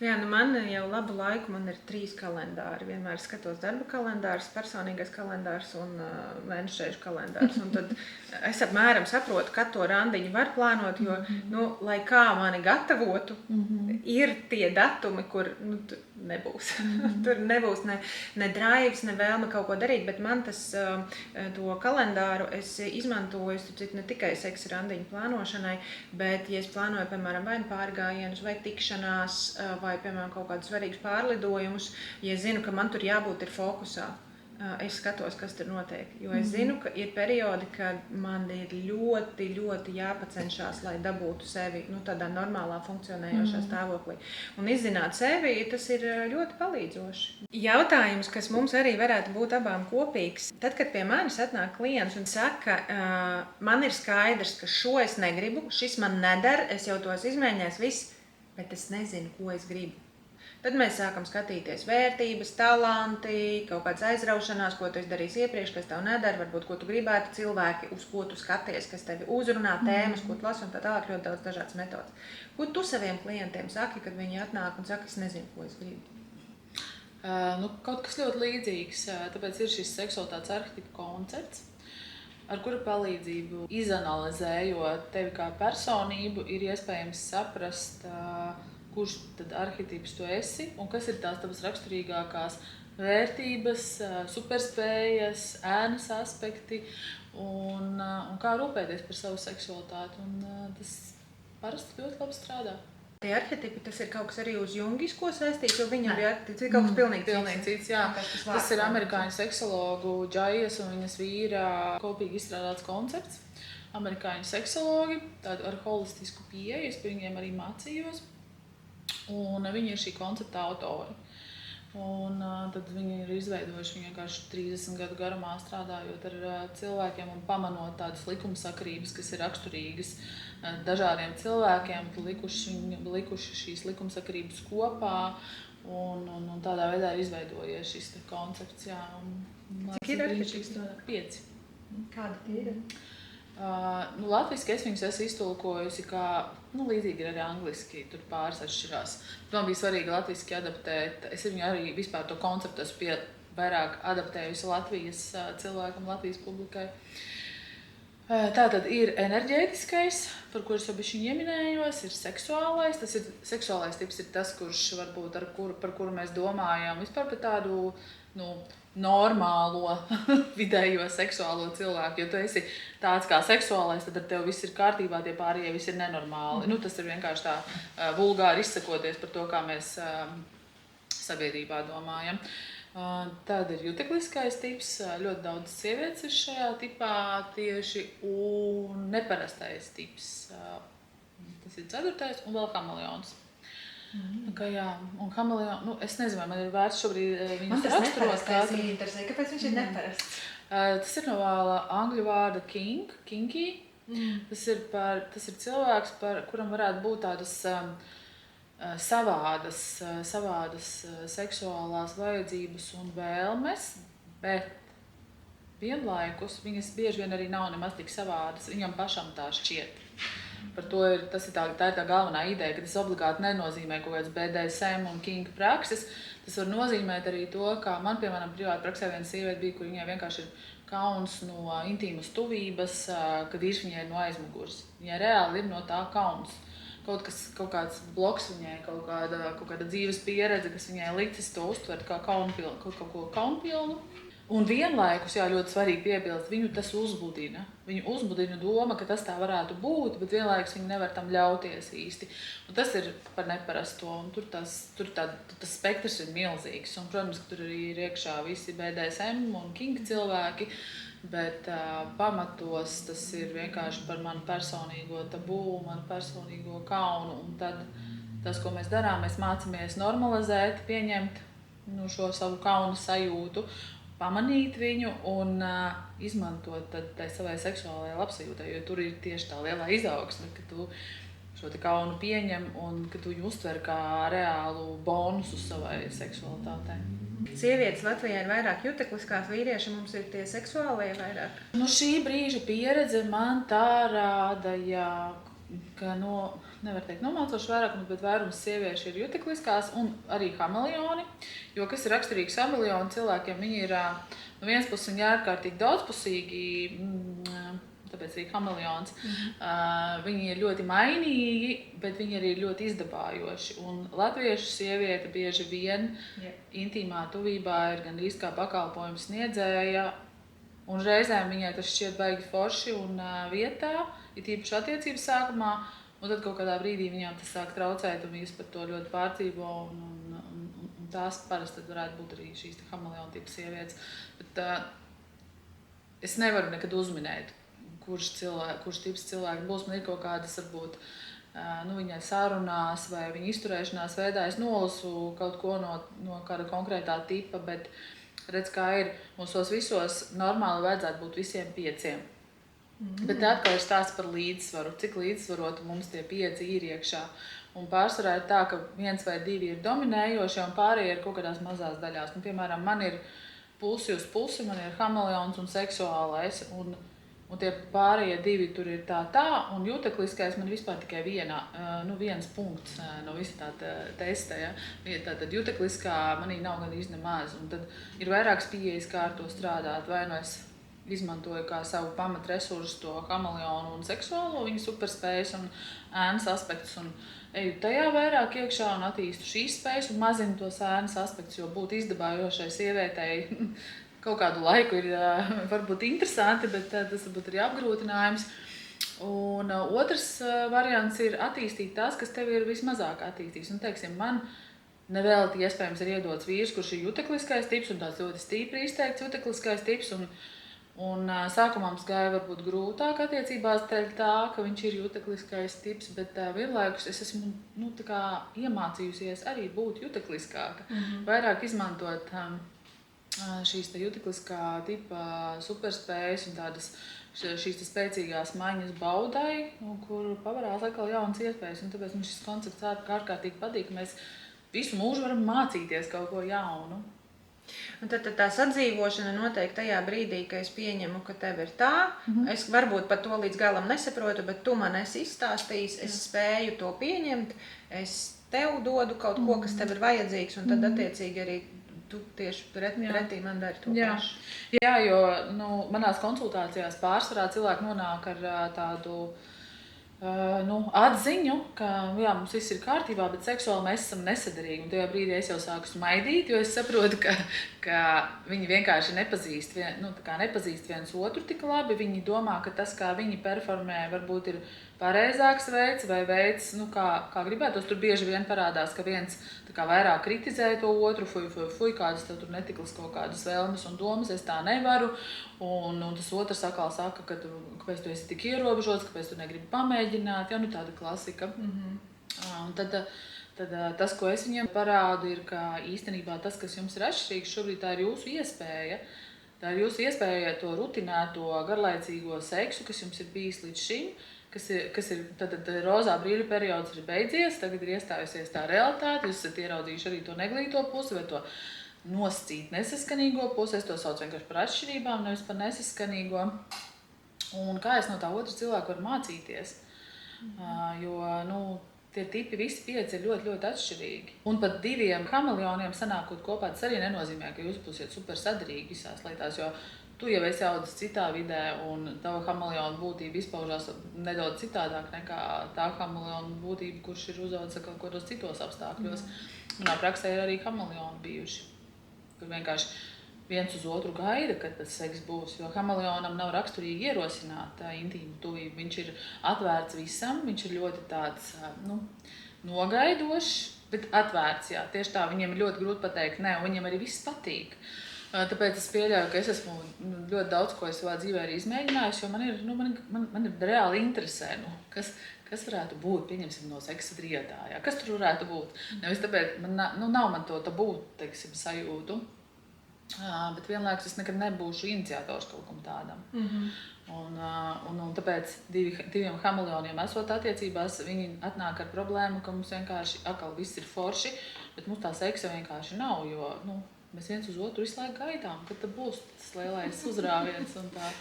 Speaker 3: Jā, man jau labu laiku man ir 3 kalendāri. Vienmēr skatos darba kalendārs, personīgais kalendārs un mēnešēžu kalendārs. Un tad es apmēram saprotu, kad to randiņu var plānot, jo, lai kā mani gatavotu, ir tie datumi, kur nebūs. Tur nebūs ne drives, ne vēlme kaut ko darīt, bet man to kalendāru es izmantoju, ne tikai seksa randiņu plānošanai, bet, ja es plānoju, piemēram, vai pārgājienus, vai tikšanās, vai, piemēram, kaut kādus svarīgus pārlidojumus, ja es zinu, ka man tur jābūt ir fokusā, es skatos, kas tur notiek. Jo es zinu, ka ir periodi, kad man ir ļoti, ļoti jāpacenšās, lai dabūtu sevi tādā normālā funkcionējošā stāvoklī. Un izzināt sevi, tas ir ļoti palīdzoši. Jautājums, kas mums arī varētu būt abām kopīgs. Tad, kad pie manis atnāk klients un saka, man ir skaidrs, ka šo es negribu, šis man nedara, es jau tos izmēģinājis, viss, bet es nezinu, ko es gribu. Tad mēs sākam skatīties vērtības, talanti, kaut kādas aizraušanās, ko tu esi darījis iepriekš, kas tev nedara, varbūt, ko tu gribētu, cilvēki, uz ko tu skaties, kas tevi uzrunā, tēmas, ko tu lasi un tā tālāk, ļoti daudz dažādas metodas. Ko tu saviem klientiem saki, kad viņi atnāk un saka, es nezinu, ko es gribu?
Speaker 1: Kaut kas ļoti līdzīgs, tāpēc ir šis seksualitātes arhetipu koncepts, ar kura palīdzību izanalizējot tevi kā personību, ir iespējams saprast, kurš tad arhetips tu esi un kas ir tās tavas raksturīgākās vērtības, superspējas, ēnas aspekti un kā rūpēties par savu seksualitāti. Un tas parasti ļoti labi strādā.
Speaker 3: Tie arhetipi, tas ir kaut kas arī uz jungisko saistīts, jo viņam bija kaut kas pilnīgi
Speaker 1: cits. Jā. Tas ir amerikāņu seksologu Džaijas un viņas vīra kopīgi izstrādāts koncepts. Amerikāņu seksologi, tādu ar holistisku pieeju, es pie viņiem arī mācījos. Un viņi ir šī koncepta autori. Un tad viņi ir izveidojuši, viņi vienkārši 30 gadu garumā strādājot ar cilvēkiem un pamanot tādas likumsakarības, kas ir raksturīgas dažādiem cilvēkiem, likuši šīs likumsakarības kopā un tādā veidā ir izveidojies šis koncepts. Jā,
Speaker 3: cik ir arhetipi?
Speaker 1: 5.
Speaker 3: Kādi tie ir?
Speaker 1: Latviski es viņus esmu iztulkojusi kā, līdzīgi ir arī angliski, tur pāris atšķirās. Man bija svarīgi latviski adaptēt, es viņu arī vispār to konceptu esmu vairāk adaptējusi Latvijas cilvēkam, Latvijas publikai. Tātad ir enerģētiskais, par kuru es jau bišķiņ ieminējos, ir seksuālais. Tas ir seksuālais tips ir tas, kurš varbūt par kuru mēs domājam vispār par tādu, normālo vidējo seksuālo cilvēku, jo tu esi tāds kā seksuālais, tad ar tevi viss ir kārtībā, tie pārējie viss ir nenormāli. Tas ir vienkārši tā vulgāri izsakoties par to, kā mēs sabiedrībā domājam. Tad ir jutekliskais tips, ļoti daudz sievietes ir šajā tipā tieši, un neparastais tips, tas ir 4. un vēl kameleons. Un kameleons, es nezinu, vai man ir vērts šobrīd viņus raksturot.
Speaker 3: Man interesē, kāpēc viņš ir neparasts?
Speaker 1: Tas ir no angļu vārda kinky. Tas ir cilvēks, kuram varētu būt tādas savādas seksuālās vajadzības un vēlmes, bet vienlaikus viņas bieži vien arī nav nemaz tik savādas, viņam pašam tā šķiet. Par to tā ir tā galvenā ideja, ka tas obligāti nenozīmē kaut kāds BDSM un kink prakses. Tas var nozīmēt arī to, kā man, piemēram, privāti praksē viena sieviete bija, kur viņai vienkārši ir kauns no intīmas tuvības, kad vīrs viņai ir no aizmugures. Viņai reāli ir no tā kauns. Kaut kāds bloks viņai, kaut kāda dzīves pieredze, kas viņai licis to uztvert kā kaut ko kaunpilnu. Un vienlaikus, ļoti svarīgi piebilst, viņu tas uzbudina. Viņu uzbudina doma, ka tas tā varētu būt, bet vienlaikus viņi nevar tam ļauties īsti. Un tas ir par neparasto, un tur tas spektrs ir milzīgs. Un, protams, ka tur arī ir iekšā visi BDSM un kink cilvēki, bet pamatos tas ir vienkārši par manu personīgo tabū, manu personīgo kaunu. Un tad tas, ko mēs darām, mēs mācāmies normalizēt, pieņemt šo savu kaunu sajūtu, pamanīt viņu un izmantot tai savai seksuālajai labsajūtai, jo tur ir tieši tā lielā izaugsme, ka tu šo te kaunu pieņem un ka tu viņu uztver kā reālu bonusu savai seksualitātei.
Speaker 3: Sievietes Latvijā ir vairāk jutekliskās, vīrieši mums ir tie seksuālie vairāk.
Speaker 1: Šī brīža pieredze man tā rāda, ka nevar teikt nomācoši vairākums, bet vairums sieviešu ir jutekliskās un arī kameleoni. Jo kas ir raksturīgs kameleonu cilvēkiem, viņi ir no vienas puses viņi ārkārtīgi daudzpusīgi, tāpēc arī kameleons. Viņi ir ļoti mainīgi, bet viņi arī ir ļoti izdabājoši. Un latviešu sieviete bieži vien intīmā tuvībā ir gandrīz kā pakalpojums sniedzēja. Un reizēm viņai tas šķiet baigi forši un vietā, ir tīpaši attiecības sākumā. Un tad kaut kādā brīdī viņām tas sāk traucēt un viņas par to ļoti pārdzīvo. Un tās parasti varētu būt arī šīs kameleona tipa sievietes. Bet es nevaru nekad uzminēt, kurš tips cilvēki būs. Man ir kaut kādas, varbūt, viņai sarunās vai viņa izturēšanās veidā. Es nolasu kaut ko no kāda konkrētā tipa, bet redz, kā ir, mūsos visos normāli vajadzētu būt visiem 5. Bet atkal ir stāsts par līdzsvaru, cik līdzsvarotu mums tie 5 ir iekšā. Un pārsvarā ir tā, ka 1 vai 2 ir dominējošie un pārējie ir kaut kādās mazās daļās. Un, piemēram, man ir pusi uz pusi, man ir kameleons un seksuālais. Un tie pārējie 2 tur ir tā, un jutekliskais man vispār tikai viens punkts no visa tā testa. Ja? Tātad jutekliskā manī nav gan nemaz. Un tad ir vairākas pieejas, kā ar to strādāt. Vai nu es izmantoju kā savu pamatresursu to kameleonu un seksuālo, viņa superspējas un ēnas aspektus. Un eju tajā vairāk iekšā un attīstu šīs spējas un mazinu tos ēnas aspektus, jo būt izdabājošai sievietei kaut kādu laiku ir varbūt interesanti, bet tas varbūt arī apgrūtinājums. Un otrs variants ir attīstīt tas, kas tev ir vismazāk attīstīts. Un, teiksim, man nevēlti iespējams ir iedots vīrs, kurš ir jutekliskais tips un tāds ļoti stipri izteikts jutekliskais tips. Un sākumā mums gāja varbūt grūtāk attiecībās dēļ tā, ka viņš ir jutekliskais tips, bet vienlaikus es esmu iemācījusies arī būt jutekliskāka. Vairāk izmantot šīs jutekliskā tipa superspējas un tādas šīs spēcīgās maiņas baudai, kur pavarās atkal jaunas iespējas. Un tāpēc man šis koncepts ārkārtīgi patīk, ka mēs visu mūžu varam mācīties kaut ko jaunu.
Speaker 3: Un tad tā sadzīvošana notiek tajā brīdī, ka es pieņemu, ka tev ir tā. Es varbūt pat to līdz galam nesaprotu, bet tu man esi izstāstījis, es spēju to pieņemt, es tev dodu kaut ko, kas tev ir vajadzīgs, un tad attiecīgi arī tu tieši pretī man dari to pašu.
Speaker 1: Jā, jo manās konsultācijās pārsvarā cilvēki nonāk ar tādu atziņu, ka mums viss ir kārtībā, bet seksuāli mēs esam nesadarīgi. Un tajā brīdī es jau sāku smaidīt, jo es saprotu, ka viņi vienkārši nepazīst viens otru tik labi. Viņi domā, ka tas, kā viņi performē, varbūt ir pareizāks veids vai veids, kā gribētos. Tur bieži vien parādās, ka viens vairāk kritizē to otru, fuj, kādas tev tur netiklas kaut kādas vēlmes un domas, es tā nevaru. Un tas otrs atkal saka, kāpēc tu esi tik ierobežots, kāpēc tu negribi pamēģināt, tāda klasika. Un tad tas, ko es viņiem parādu, ir, ka īstenībā tas, kas jums ir atšķirīgs, šobrīd tā ir jūsu iespēja. Tā ir jūsu iespēja to rutinēto, garlaicīgo seksu, kas jums ir bijis līdz šim, kas ir tad rozā brīļu periods ir beidzies, tagad ir iestājusies tā realitāte, jūs esat ieraudzījuši arī to neglīto pusi vai to noscīt nesaskanīgo pusi. Es to saucu vienkārši par atšķirībām, nevis par nesaskanīgo. Un kā es no tā otra cilvēka varu mācīties, jo, tie tipi visi 5 ir ļoti, ļoti atšķirīgi. Un pat 2 kameleoniem sanākot kopā, tas arī nenozīmē, ka jūs būsiet super sadarīgi visās lietās, jo tu jau esi audzis citā vidē un tava kameleona būtība izpaužās nedaudz citādāk nekā tā kameleona būtība, kurš ir uzaudzis kaut kādos citos apstākļos. Manā praksē ir arī kameleoni bijuši, kur vienkārši viens uz otru gaida, kad tas seks būs, jo kameleonam nav raksturīgi ierosināt intīmu tuvību. Viņš ir atvērts visam, viņš ir ļoti tāds, nogaidošs, bet atvērts, jā. Tieši tā, viņiem ir ļoti grūti pateikt nē, un viņiem arī viss patīk. Tāpēc es pieļauju, ka es esmu ļoti daudz, ko es savā dzīvē arī izmēģinājusi, jo man ir reāli interesē, kas varētu būt, pieņemsim, no seksa trietā, jā. Kas tur varētu būt? Nevis tāpēc, nav man to tabū, teiksim, sajūtu. Bet vienlaikus es nekad nebūšu iniciators kaut kam tādam. Un tāpēc 2 kameleoniem esot attiecībās, viņi atnāk ar problēmu, ka mums vienkārši atkal viss ir forši, bet mums tā seksa vienkārši nav, jo mēs viens uz otru visu laiku gaidām, kad tad būs tas lielais uzrāviens un tā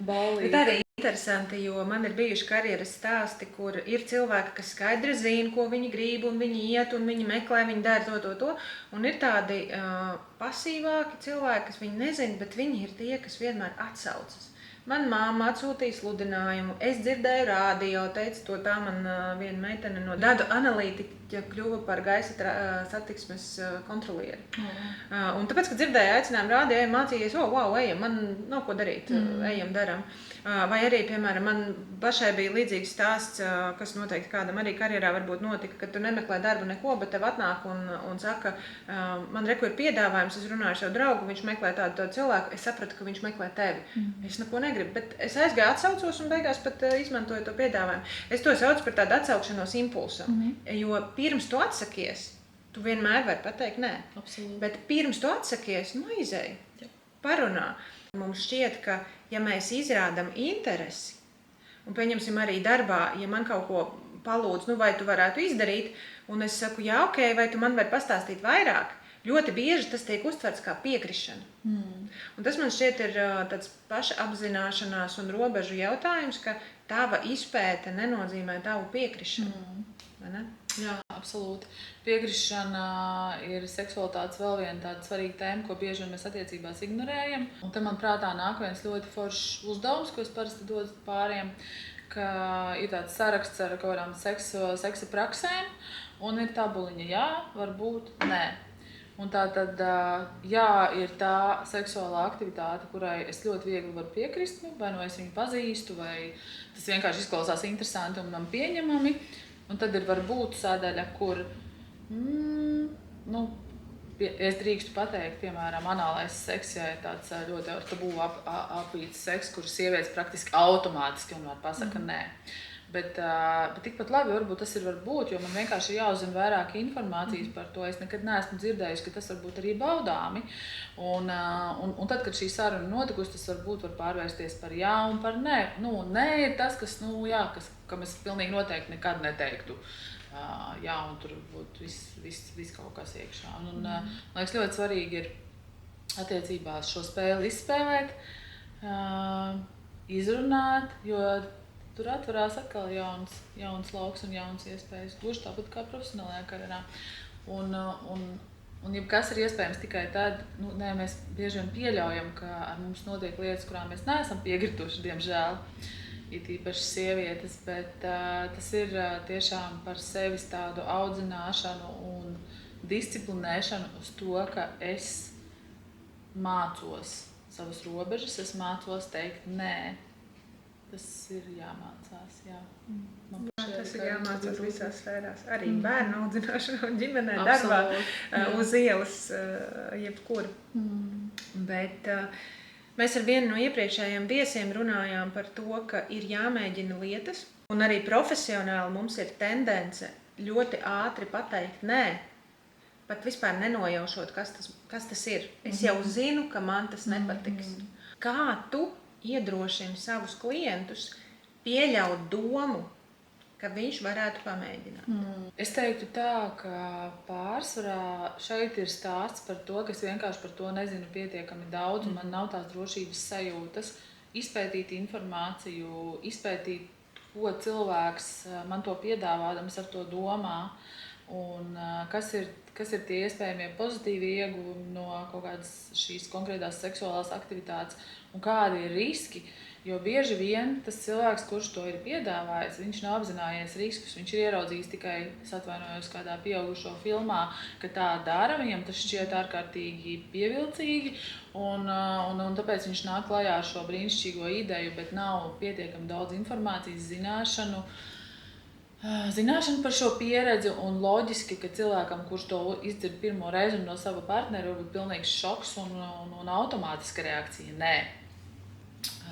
Speaker 1: ballīte.
Speaker 3: Bet arī interesanti, jo man ir bijuši karjeras stāsti, kur ir cilvēki, kas skaidri zina, ko viņi grib, un viņi iet, un viņi meklē, viņi dara to. Un ir tādi pasīvāki cilvēki, kas viņi nezina, bet viņi ir tie, kas vienmēr atsaucas. Man māma atsūtīja sludinājumu, es dzirdēju rādio, teica to tā man viena meitene no datu analītiķa kļuva par gaisa satiksmes kontrolieri. Un tāpēc, kad dzirdēju aicinājumu rādio, ejam mācījies, wow, ejam, man nav ko darīt, ejam, daram. Vai arī, piemēram, man pašai bija līdzīgs stāsts, kas noteikti kādam arī karjerā varbūt notika, ka tu nemeklē darbu neko, bet tev atnāk un saka, man reku ir piedāvājums, es runāju ar savu draugu, viņš meklē tādu cilvēku, es sapratu, ka viņš meklē tevi. Es neko negribu, bet es aizgāju atsaucos un beigās pat izmantoju to piedāvājumu. Es to saucu par tādu atsaukšanos impulsu, jo pirms tu atsakies, tu vienmēr vari pateikt nē.
Speaker 1: Absolūti.
Speaker 3: Bet pirms tu atsakies, izej, parunā. Mums šķiet, ka ja mēs izrādam interesi, un pieņemsim arī darbā, ja man kaut ko palūdz, vai tu varētu izdarīt, un es saku, jā, ok, vai tu man vari pastāstīt vairāk, ļoti bieži tas tiek uztverts kā piekrišana. Un tas man šķiet ir tāds pašapzināšanās un robežu jautājums, ka tava izpēte nenozīmē tavu piekrišanu. Vai ne?
Speaker 1: Jā, absolūti. Piekrišana ir seksualitātes vēl viena tāda svarīga tēma, ko bieži vien mēs attiecībās ignorējam. Un te man prātā nāk viens ļoti foršs uzdevums, ko es parasti dodu pāriem, ka ir tāds saraksts ar kaut kādām seksa praksēm, un ir tabuliņa jā, varbūt nē. Un tā tad jā ir tā seksuālā aktivitāte, kurai es ļoti viegli varu piekrist, vai no es viņu pazīstu, vai tas vienkārši izklausās interesanti un man pieņemami. Un tad ir varbūt sadaļa, kur es drīkstu pateikt, piemēram, anālais seks, ja ir tāds ļoti ar tabū apvīts seks, kur sievietes praktiski automātiski un var pasaka nē. Bet tikpat labi varbūt tas ir varbūt, jo man vienkārši ir jāuzzina vairāk informācijas par to. Es nekad neesmu dzirdējusi, ka tas varbūt arī baudāmi. Un tad, kad šī saruna notikusi, tas varbūt var pārvērsties par jā un par nē. Nē ir tas, kas, kam es pilnīgi noteikti nekad neteiktu. Jā, un tur būtu viss kaut kas iekšā. Man liekas, ļoti svarīgi ir attiecībās šo spēli izspēlēt, izrunāt, jo tur atverās atkal jauns lauks un jauns iespējas, gluži tāpat kā profesionālajā karjerā. Un jebkas ir iespējams tikai tad, mēs bieži vien pieļaujam, ka ar mums notiek lietas, kurām mēs neesam piekrituši, diemžēl, it īpaši sievietes, bet tas ir tiešām par sevis tādu audzināšanu un disciplinēšanu uz to, ka es mācos savas robežas, es mācos teikt nē. tas ir jāmācās, jā.
Speaker 3: Tas ir jāmācās visās sfērās. Arī bērnu audzināšanā, ģimenē, darbā, uz ielas, jebkur. Bet mēs ar vienu no iepriekšējiem viesiem runājām par to, ka ir jāmēģina lietas. Un arī profesionāli mums ir tendence ļoti ātri pateikt nē, pat vispār nenojaušot, kas tas ir. Es jau zinu, ka man tas nepatiks. Kā tu iedrošini savus klientus pieļaut domu, ka viņš varētu pamēģināt?
Speaker 1: Es teiktu tā, ka pārsvarā šeit ir stāsts par to, ka es vienkārši par to nezinu pietiekami daudz, un man nav tās drošības sajūtas, izpētīt informāciju, izpētīt, ko cilvēks man to piedāvādams ar to domā, un kas ir tie iespējamie pozitīvi ieguvumi no kaut kādas šīs konkrētās seksuālās aktivitātes, un kādi ir riski. Jo bieži vien tas cilvēks, kurš to ir piedāvājis, viņš nav apzinājies riskus, viņš ir ieraudzījis tikai, es atvainojos kādā pieaugušo filmā, ka tā dara, viņam tas šķiet ārkārtīgi pievilcīgi, un tāpēc viņš nāk klajā ar šo brīnišķīgo ideju, bet nav pietiekami daudz informācijas, zināšanu par šo pieredzi, un loģiski, ka cilvēkam, kurš to izdzird pirmo reizi no sava partnera, varbūt pilnīgs šoks un automātiska reakcija nē.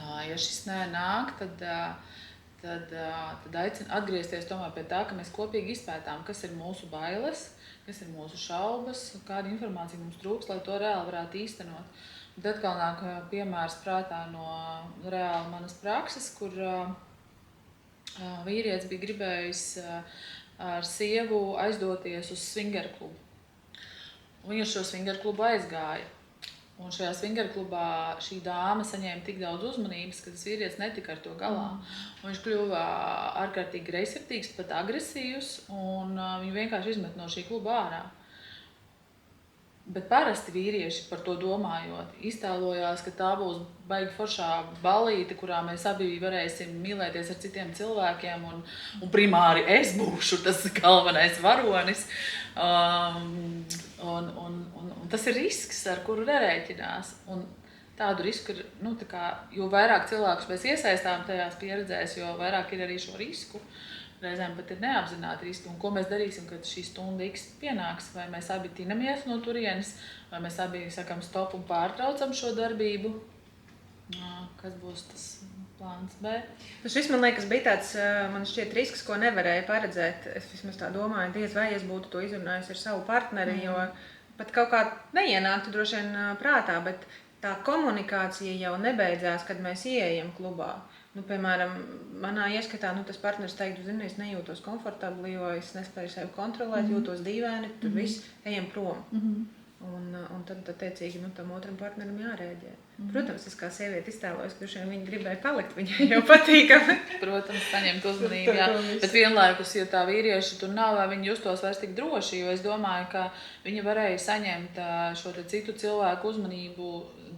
Speaker 1: Ja šis nē nāk, tad aicinu atgriezties tomēr pie tā, ka mēs kopīgi izpētām, kas ir mūsu bailes, kas ir mūsu šaubas, kāda informācija mums trūks, lai to reāli varētu īstenot. Un tad atkal nāk piemērs prātā no reāli manas prakses, kur vīrietis bija gribējis ar sievu aizdoties uz swingeru klubu. Viņš uz šo swingeru klubu aizgāja. Un šajā swingeru klubā šī dāma saņēma tik daudz uzmanības, ka tas vīrietis netika ar to galā. Un viņš kļuva ārkārtīgi greizsirdīgs, pat agresīvs, un viņu vienkārši izmet no šī kluba ārā. Bet parasti vīrieši par to domājot, iztēlojās, ka tā būs baigi foršā ballīte, kurā mēs abi varēsim mīlēties ar citiem cilvēkiem, un primāri es būšu tas galvenais varonis. Un tas ir risks, ar kuru nerēķinās. Un tādu risku ir, jo vairāk cilvēkus mēs iesaistām tajās pieredzēs, jo vairāk ir arī šo risku. Reizēm pat ir neapzināti riski, un ko mēs darīsim, kad šī stunda X pienāks, vai mēs abi tinamies no turienes, vai mēs abi sakam stop un pārtraucam šo darbību. Kas būs tas plāns B?
Speaker 3: Šis, man liekas, bija tāds, man šķiet, risks, ko nevarēja paredzēt. Es vismaz tā domāju, diez vai es būtu to izrunājusi ar savu partneri, jo pat kaut kā neienāktu droši vien prātā, bet tā komunikācija jau nebeidzās, kad mēs ieejam klubā. Piemēram, manā ieskatā tas partneris teiktu, zini, es nejūtos komfortabli, jo es nespēju sevi kontrolēt, jūtos dīvaini, tur viss, ejam prom. Un tad, attiecīgi, tam otram partnerim jārēģē. Protams, es kā sieviete iztēlojos, ka viņa gribēja palikt, viņai jau patīkami.
Speaker 1: Protams, saņemt uzmanību, jā. Bet vienlaikus, ja tā vīrieši tur nav, lai viņi justos vairs tik droši, jo es domāju, ka viņi varēja saņemt šo citu cilvēku uzmanību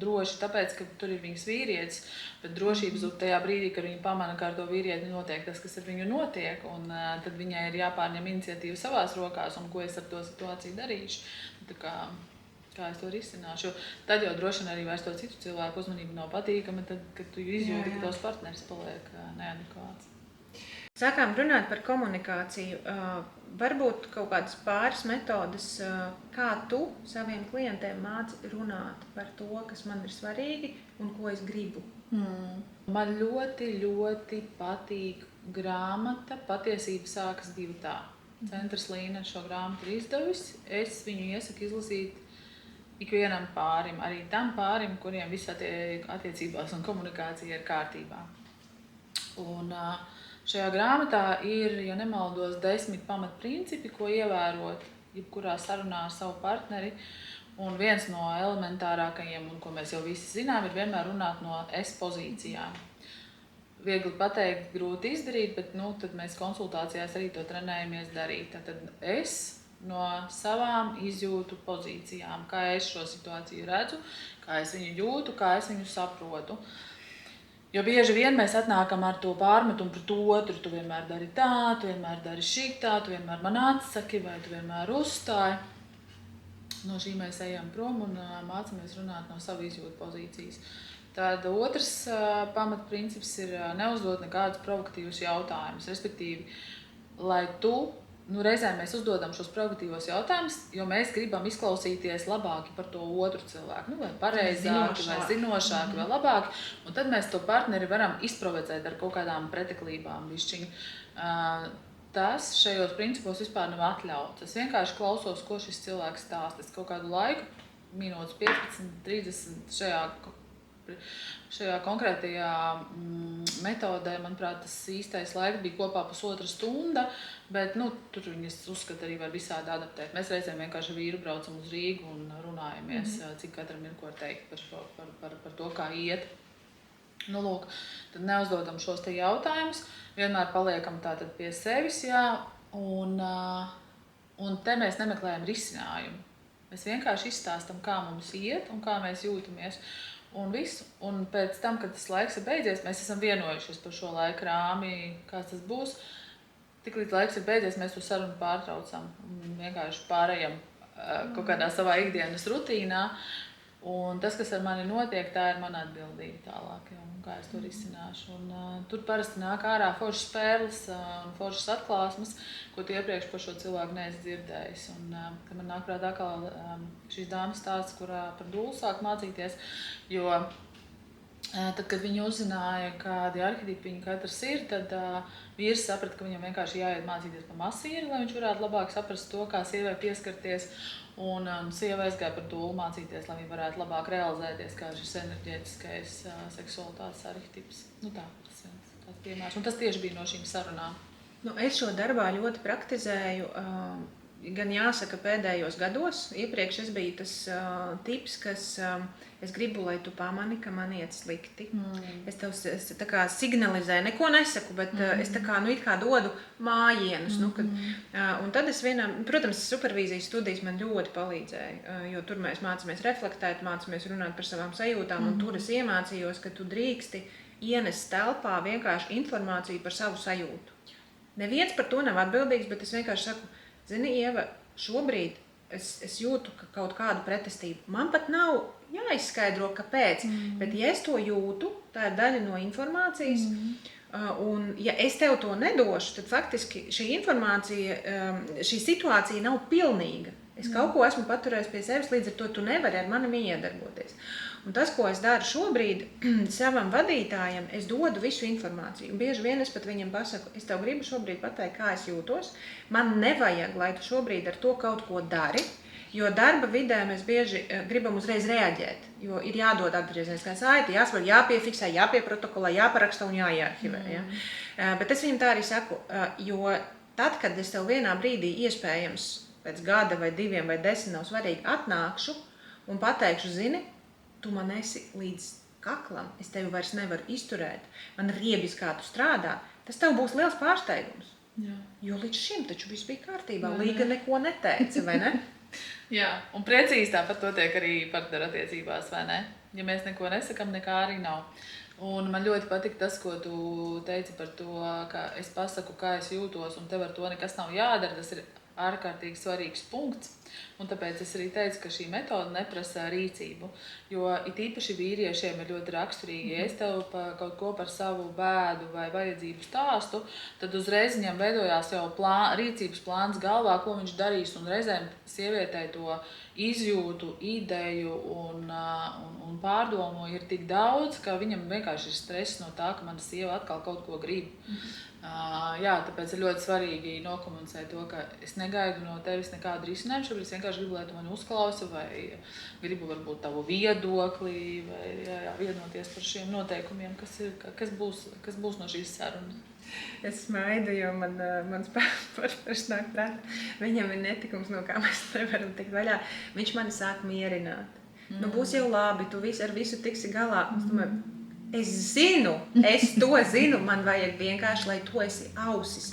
Speaker 1: droši, tāpēc, ka tur ir viņas vīrietis, bet drošības tajā brīdī, kad viņi pamana, ka ar to vīrieti notiek tas, kas ar viņu notiek, un tad viņai ir jāpārņem iniciatīva savās rokās, un ko es ar to situāciju darīšu. Kā es to risināšu, jo tad jau droši vien arī vairs to citu cilvēku uzmanību nav patīkama, tad, kad tu izjūti, ka tavs partneris paliek neadekvāts.
Speaker 3: Sākām runāt par komunikāciju. Varbūt kaut kādas pāris metodas, kā tu saviem klientiem māci runāt par to, kas man ir svarīgi un ko es gribu.
Speaker 1: Man ļoti, ļoti patīk grāmata Patiesība sākas divatā. Centrs Līna šo grāmatu ir izdevusi. Es viņu iesaku izlasīt ikvienam pārim, arī tam pārim, kuriem viss attiecībās un komunikācija ir kārtībā. Un šajā grāmatā ir, ja nemaldos, 10 pamatprincipi, ko ievērot jebkurā sarunā ar savu partneri. Un viens no elementārākajiem, un ko mēs jau visi zinām, ir vienmēr runāt no es pozīcijām. Viegli pateikt, grūti izdarīt, bet tad mēs konsultācijās arī to trenējamies darīt. Tad es no savām izjūtu pozīcijām, kā es šo situāciju redzu, kā es viņu jūtu, kā es viņu saprotu. Jo bieži vien mēs atnākam ar to pārmetumu pret otru, tu vienmēr dari tā, tu vienmēr dari šitā, tu vienmēr man atsaki vai tu vienmēr uzstāji. No šī mēs ejam prom un mācamies runāt no savu izjūtu pozīcijas. Tad otrs pamatprincips ir neuzdot nekādus provokatīvus jautājumus. Respektīvi, lai tu, reizēm mēs uzdodam šos provokatīvos jautājumus, jo mēs gribam izklausīties labāki par to otru cilvēku. Vai pareizāki, vai zinošāki, vai labāki. Un tad mēs to partneri varam izprovocēt ar kaut kādām preteklībām bišķiņi. Tas šajos principos vispār nav atļauts. Es vienkārši klausos, ko šis cilvēks stāsta. Es kaut kādu laiku, minūtes 15, 30 šajā konkrētajā metodē, manuprāt, tas īstais laiks bija kopā 1,5 stunda, bet tur viņas uzskata arī var visādi adaptēt. Mēs reizēm vienkārši ar vīru braucam uz Rīgu un runājamies, cik katram ir ko teikt par to, kā iet. Lūk, tad neuzdodam šos te jautājumus, vienmēr paliekam tātad pie sevis, un te mēs nemeklējam risinājumu. Mēs vienkārši izstāstam, kā mums iet un kā mēs jūtamies. Un visu. Un pēc tam, kad tas laiks ir beidzies, mēs esam vienojušies par šo laika rāmi, kāds tas būs. Tik līdz laiks ir beidzies, mēs to sarunu pārtraucam un vienkārši pārējam kaut kādā savā ikdienas rutīnā. Un tas, kas ar mani notiek, tā ir mana atbildība tālāk, un kā es to risināšu. Un tur parasti nāk ārā foršas pērles un foršas atklāsmes, ko tu iepriekš par šo cilvēku neesi dzirdējis. Un kad man nāk prātā atkal šīs dāmas stāsts, kurā par dūlu sāk mācīties, jo tad, kad viņi uzzināja, kādi arhetipi viņi katrs ir, tad vīrs saprata, ka viņam vienkārši jāiet mācīties par masīri, lai viņš varētu labāk saprast to, kā sievai pieskarties. Un sieva aizgāja par dūlu mācīties, lai viņa varētu labāk realizēties kā šis enerģētiskais seksualitātes arhetips. Tā, tas ir tāds piemērs. Un tas tieši bija no šīm sarunām.
Speaker 3: Es šo darbā ļoti praktizēju, gan jāsaka pēdējos gados. Iepriekš es biju tas tips, kas es gribu, lai tu pamani, ka man iet slikti. Es tev tā kā signalizēju, neko nesaku, bet es tā kā, it kā dodu mājienus. Un tad es protams, supervīzijas studijas man ļoti palīdzēja, jo tur mēs mācāmies reflektēt, mācāmies runāt par savām sajūtām, un tur es iemācījos, ka tu drīksti ienest telpā vienkārši informāciju par savu sajūtu. Neviens par to nav atbildīgs, bet es vienkārši saku, zini, Ieva, šobrīd es jūtu kaut kādu pretestību. Man pat nav jāizskaidro, kāpēc, bet ja es to jūtu, tā ir daļa no informācijas, un ja es tev to nedošu, tad faktiski šī informācija, šī situācija nav pilnīga. Es kaut ko esmu paturējis pie sevis, līdz ar to tu nevari ar mani iedarboties. Un tas, ko es daru šobrīd savam vadītājam, es dodu visu informāciju. Un bieži vien es pat viņam pasaku, es tev gribu šobrīd pateikt, kā es jūtos. Man nevajag, lai tu šobrīd ar to kaut ko dari, jo darba vidē mēs bieži gribam uzreiz reaģēt. Jo ir jādod atgriezieniskā saite, jāsver, jāpiefiksē, jāpieprotokolē, jāparaksta un jāarhivē. Ja? Bet es viņam tā arī saku, jo tad, kad es tev vienā brīdī iespējams pēc gada vai 2 vai 10 nav svarīgi atnākšu un pateikšu, zini, tu man esi līdz kaklam, es tevi vairs nevaru izturēt, man riebis, kā tu strādā, tas tev būs liels pārsteigums. Jā. Jo līdz šim taču viss bija kārtībā, Līga neko neteica, vai ne?
Speaker 1: Jā, un precīzi tāpat notiek arī partneru attiecībās, vai ne? Ja mēs neko nesakam, nekā arī nav. Un man ļoti patika tas, ko tu teici par to, ka es pasaku, kā es jūtos, un tev ar to nekas nav jādara, tas ir ārkārtīgi svarīgs punkts. Un tāpēc es arī teicu, ka šī metode neprasa rīcību, jo it īpaši vīriešiem ir ļoti raksturīgi. Ja es tev kaut ko par savu bēdu vai vajadzību stāstu, tad uzreiz viņam veidojās jau rīcības plāns galvā, ko viņš darīs, un reizēm sievietei to izjūtu, ideju un pārdomu ir tik daudz, ka viņam vienkārši ir stress no tā, ka mana sieva atkal kaut ko grib. Jā, tāpēc ir ļoti svarīgi nokomunicēt to, ka es negaidu no tevis nekādu risinājumu, šobrīd es vienkārši gribu, lai tu mani uzklausi, vai gribu varbūt tavu viedokli, vai vienoties par šiem noteikumiem, kas būs no šīs sarunas.
Speaker 3: Es smaidu, jo mans partners nāk prāt. Viņam ir netikums, no kā mēs nevaram tikt vaļā. Viņš mani sāk mierināt. Būs jau labi, tu ar visu tiksi galā. Es zinu, es to zinu, man vajag vienkārši, lai tu esi ausis.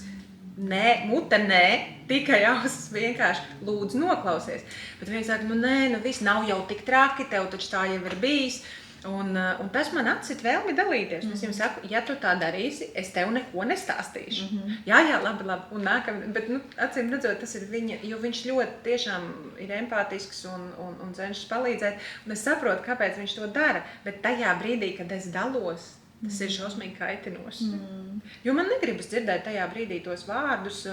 Speaker 3: Nē, mute nē, tikai ausis vienkārši lūdzu noklausies. Bet viņi saka, nē, viss nav jau tik traki, tev taču tā jau ir bijis. Un tas man atcita vēlmi dalīties. Es viņam saku, ja tu tā darīsi, es tev neko nestāstīšu. Jā, labi. Un bet, acīm redzot, tas ir viņa, jo viņš ļoti tiešām ir empātisks un cenšas palīdzēt. Un es saprotu, kāpēc viņš to dara. Bet tajā brīdī, kad es dalos, tas ir šausmīgi kaitinoši. Jo man negribas dzirdēt tajā brīdī tos vārdus,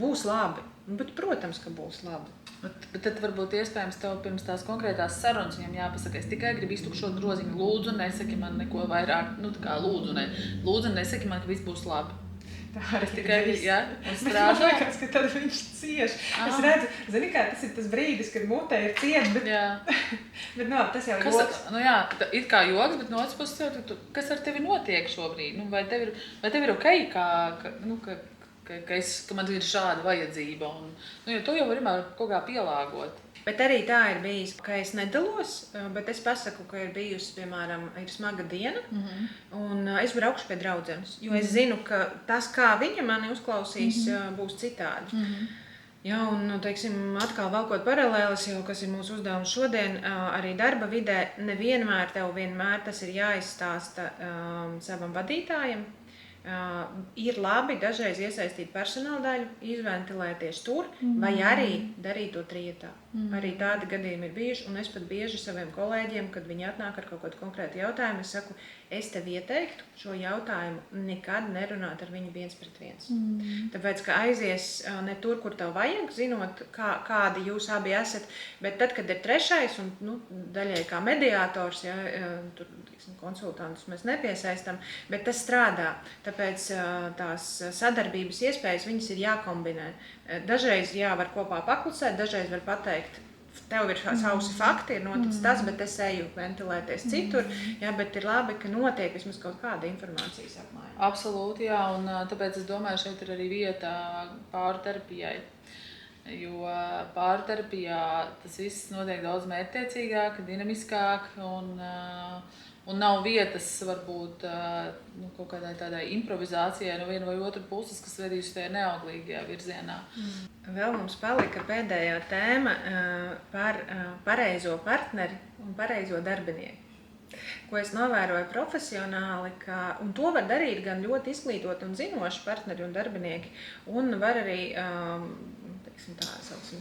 Speaker 3: būs labi. Bet, protams, ka būs labi.
Speaker 1: Bet tad varbūt iespējams tev pirms tās konkrētās sarunas viņam jāpasaka, es tikai gribu iztukšot groziņu, lūdzu, nesaki man neko vairāk, tā kā lūdzu, nesaki man, ka viss būs labi.
Speaker 3: Tā
Speaker 1: es tikai, un strādā.
Speaker 3: Man liekas, ka tad viņš cieš. Es redzu, zini kā, tas ir tas brīdis, kad mutē ir ciet, bet, bet tas jau ir joks.
Speaker 1: It kā joks, bet no otras puses, kas ar tevi notiek šobrīd? Vai tev ir okei, ka man ir šāda vajadzība, jo to jau var vienmēr kaut kā pielāgot.
Speaker 3: Bet arī tā ir bijis, ka es nedalos, bet es pasaku, ka ir bijusi, piemēram, ir smaga diena, un es braukšu pie draudzenes, jo es zinu, ka tas, kā viņa mani uzklausīs, būs citādi. Jā, un, teiksim, atkal valkot paralēlis, jo, kas ir mūsu uzdevums šodien, arī darba vidē, nevienmēr tas ir jāizstāsta savam vadītājam. Ir labi dažreiz iesaistīt personāla daļu, izventilēties tur, vai arī darīt to trietā. Arī tādi gadījumi ir bijuši, un es pat bieži saviem kolēģiem, kad viņi atnāk ar kaut kādu konkrētu jautājumu, es saku, es tev ieteiktu šo jautājumu nekad nerunāt ar viņu 1-1. Tāpēc, ka aizies ne tur, kur tev vajag, zinot, kādi jūs abi esat, bet tad, kad ir trešais, un daļai kā mediātors, tur konsultantus mēs nepiesaistam, bet tas strādā. Tāpēc tās sadarbības iespējas, viņas ir jākombinē. Dažreiz var kopā paklusēt, dažreiz var pateikt, tev ir sausi fakti, ir noticis tas, bet es eju ventilēties citur, bet ir labi, ka notiek vismaz kaut kāda informācijas apmaiņa.
Speaker 1: Absolūti, jā, un tāpēc es domāju, šeit ir arī vieta pārterapijai. Jo pārterapijā tas viss notiek daudz mērķtiecīgāk, dinamiskāk un nav vietas varbūt kaut kādai tādai improvizācijai no viena vai otra puses, kas vedīs tajā neauglīgajā virzienā.
Speaker 3: Vēl mums palika pēdējā tēma par pareizo partneri un pareizo darbinieku. Ko es novēroju profesionāli, un to var darīt gan ļoti izglītot un zinoši partneri un darbinieki, un var arī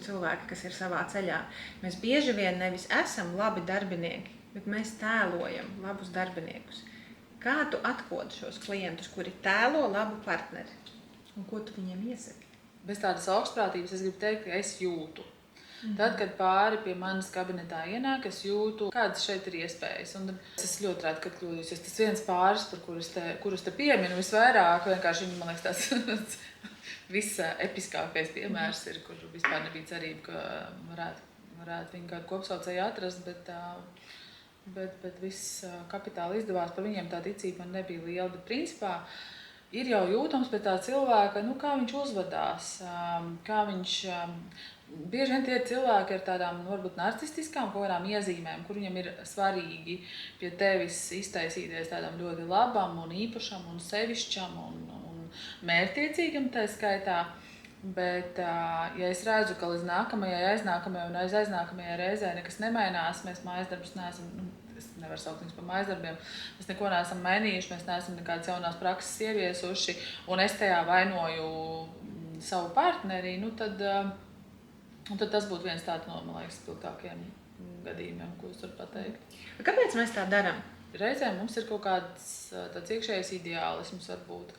Speaker 3: cilvēki, kas ir savā ceļā. Mēs bieži vien nevis esam labi darbinieki, bet mēs tēlojam labus darbiniekus. Kā tu atkodi šos klientus, kuri tēlo labu partneri? Un ko tu viņiem iesaki?
Speaker 1: Bez tādas augstprātības es gribu teikt, ka es jūtu. Tad, kad pāri pie manas kabinetā ienāk, es jūtu, kādas šeit ir iespējas. Un es ļoti rētu, kad kļūdījos. Tas viens pāris, par kurus te pieminu visvairāk, vienkārši man liekas tāds visepiskākais piemērs ir, kur vispār nebija cerība, ka varētu viņu kādu kopsaucēju atrast, bet viss kapitāli izdevās, par viņiem tā ticība man nebija liela. Bet principā ir jau jūtams pēc tā cilvēka, kā viņš uzvedās, kā viņš, bieži vien tie ir cilvēki ar tādām, varbūt narcistiskām kaut kādām iezīmēm, kur viņam ir svarīgi pie tevis iztaisīties tādam ļoti labam un īpašam un sevišķam un mērķtiecīgam tā skaitā. Bet, ja es redzu, ka līdz nākamajai, aiznākamajai un aiznākamajai reizē nekas nemainās, mēs mājasdarbus neesam, es nevaru saukt viņus par mājasdarbiem, mēs neko neesam mainījuši, mēs neesam nekādas jaunās prakses ieviesuši, un es tajā vainoju savu partneri, tad tas būtu viens tāds no, man liekas, spilgtākiem gadījumiem, ko es varu pateikt.
Speaker 3: Kāpēc mēs tā darām?
Speaker 1: Reizēm mums ir kaut kāds tāds iekšējais ideālisms varbūt.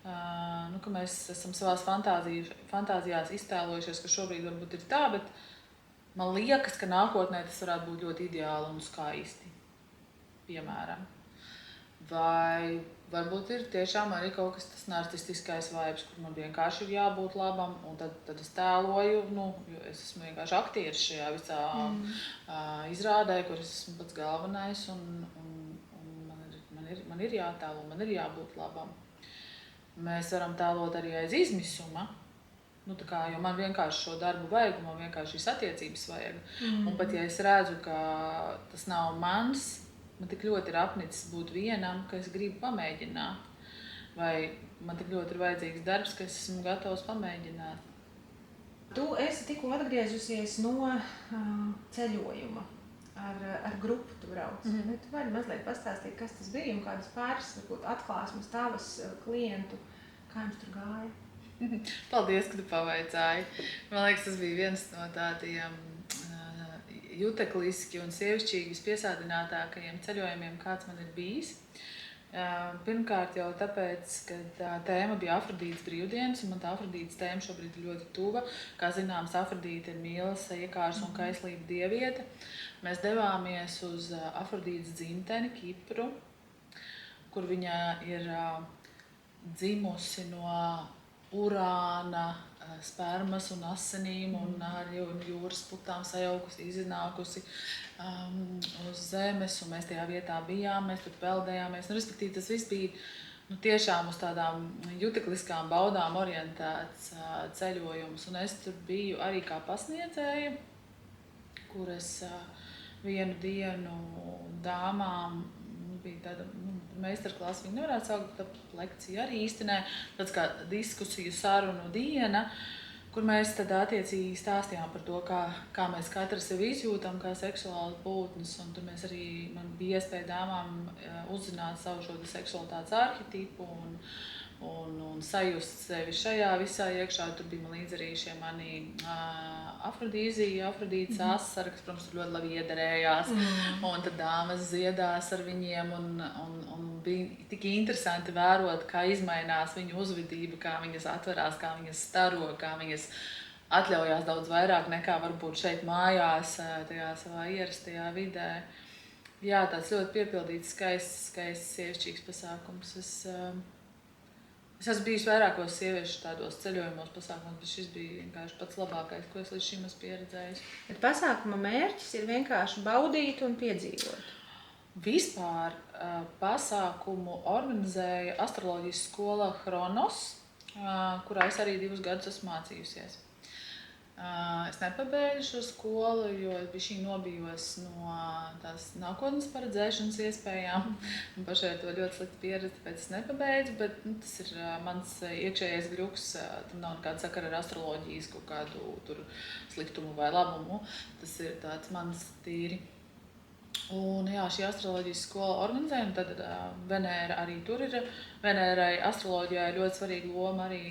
Speaker 1: Ka mēs esam savās fantāzijās iztēlojušies, ka šobrīd varbūt ir tā, bet man liekas, ka nākotnē tas varētu būt ļoti ideāli un skaisti, piemēram. Vai varbūt ir tiešām arī kaut kas tas narcistiskais vibes, kur man vienkārši ir jābūt labam, un tad es tēloju, jo es esmu vienkārši aktieris šajā visā izrādē, kur es esmu pats galvenais, un man ir jātēlo, man ir jābūt labam. Mēs varam tēlot arī aiz izmisuma, jo man vienkārši šo darbu vajag, man vienkārši šīs attiecības vajag. Un pat ja es redzu, ka tas nav mans, man tik ļoti ir apnicis būt vienam, ka es gribu pamēģināt. Vai man tik ļoti ir vajadzīgs darbs, ka es esmu gatavs pamēģināt.
Speaker 3: Tu esi tikko atgriezusies no ceļojuma. ar grupu tu brauc. Vai tu vari mazliet pastāstīt, kas tas bija un kādas pāris atklāsmes tavas klientu, kā jums tur gāja?
Speaker 1: Paldies, ka tu pavaicāji. Man liekas, tas bija viens no tādiem jutekliski un sievišķīgi vispiesādinātākajiem ceļojumiem, kāds man ir bijis. Pirmkārt jau tāpēc, ka tā tēma bija Afrodītes brīvdienas, un man tā Afrodītes tēma šobrīd ir ļoti tuva. Kā zināms, Afrodīte ir mīlas, iekārs un kaislība dieviete. Mēs devāmies uz Afrodītes dzimteni, Kipru, kur viņa ir dzimusi no urāna, spermas un asinīm un arī jūras putām sajaukusi, iznākusi uz zemes, un mēs tajā vietā bijām, mēs tur peldējāmies. Respektīvi, tas viss bija tiešām uz tādām jutekliskām baudām orientēts ceļojums, un es tur biju arī kā pasniedzēja, kur es vienu dienu dāmām bija tāda meistarklasa, viņa nevarētu saukt par lekciju arī īstenē, tāds kā diskusiju sarunu diena, kur mēs tad attiecīgi stāstījām par to, kā mēs katrs sevi izjūtam, kā seksuāli būtnes, un tur mēs arī, man bija iespēja dāmām uzzināt savu šo seksualitātes arhetipu un sajust sevi šajā visā iekšā. Tur bija man līdz arī šie mani Afrodītes asargas, protams, tur ļoti labi iederējās, un tad dāmas dziedās ar viņiem, un bija tik interesanti vērot, kā izmainās viņu uzvedība, kā viņas atverās, kā viņas staro, kā viņas atļaujās daudz vairāk nekā varbūt šeit mājās, tajā savā ierastajā vidē. Jā, tāds ļoti piepildīts, skaists sievišķīgs pasākums. Es esmu bijis vairākos sieviešu tādos ceļojumos pasākumos, bet šis bija vienkārši pats labākais, ko es līdz šim esmu pieredzējis.
Speaker 3: Bet pasākuma mērķis ir vienkārši baudīt un piedzīvot.
Speaker 1: Vispār pasākumu organizēja astroloģijas skola Chronos, kurā es arī 2 gadus esmu mācījusies. Es nepabeidzu šo skolu, jo bišķi nobijos no tās nākotnes paredzēšanas iespējām. Man pašai to ļoti slikti pieredze, tāpēc es nepabeidzu, bet tas ir mans iekšējais grūks. Tam nav nekāda sakara ar astroloģijas kaut kādu tur sliktumu vai labumu. Tas ir tāds mans tīri. Un jā, šī astroloģijas skola organizē, un tad Venēra arī tur ir. Venērai astroloģijā ir ļoti svarīga loma arī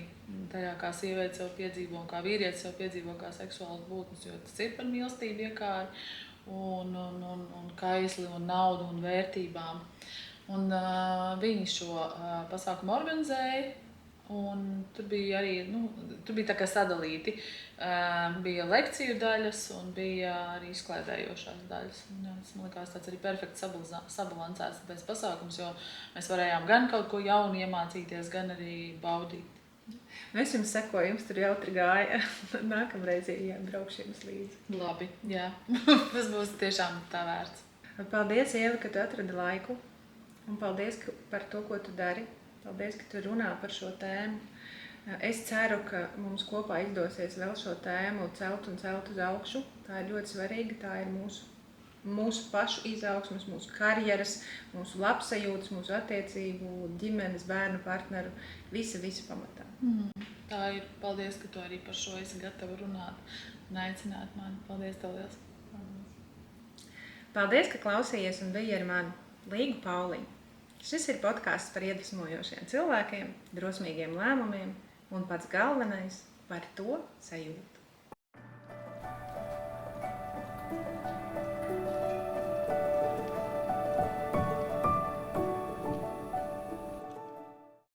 Speaker 1: tajā, kā sieviete sev piedzīvo un kā vīrietis sev piedzīvo kā seksuāls būtnes, jo tas ir par mīlestību iekāri un kaisli un naudu un vērtībām. Un viņi šo pasākumu organizēja. Un tur bija arī, tur bija tā kā sadalīti. Bija lekciju daļas un bija arī izklaidējošās daļas. Un, tas man likās tāds arī perfekti sabalansēts pēc pasākums, jo mēs varējām gan kaut ko jaunu iemācīties, gan arī baudīt.
Speaker 3: Es jums sekoju, jums tur jautri gāja. Nākamreiz braukšu jums līdzi.
Speaker 1: Labi, jā. Tas būs tiešām tā vērts.
Speaker 3: Paldies, Ieva, ka tu atradi laiku. Un paldies par to, ko tu dari. Paldies, ka tu runā par šo tēmu. Es ceru, ka mums kopā izdosies vēl šo tēmu celt uz augšu. Tā ir ļoti svarīga, tā ir mūsu pašu izaugsmes, mūsu karjeras, mūsu labsajūtas, mūsu attiecību, ģimenes, bērnu, partneru, visa pamatā.
Speaker 1: Tā ir. Paldies, ka tu arī par šo esi gatava runāt un aicināt mani. Paldies tev liels.
Speaker 3: Paldies, ka klausījies un biji ar mani, Līgu Pauliņu. Šis ir podcasts par iedvesmojošiem cilvēkiem, drosmīgiem lēmumiem un pats galvenais par to sajūtu.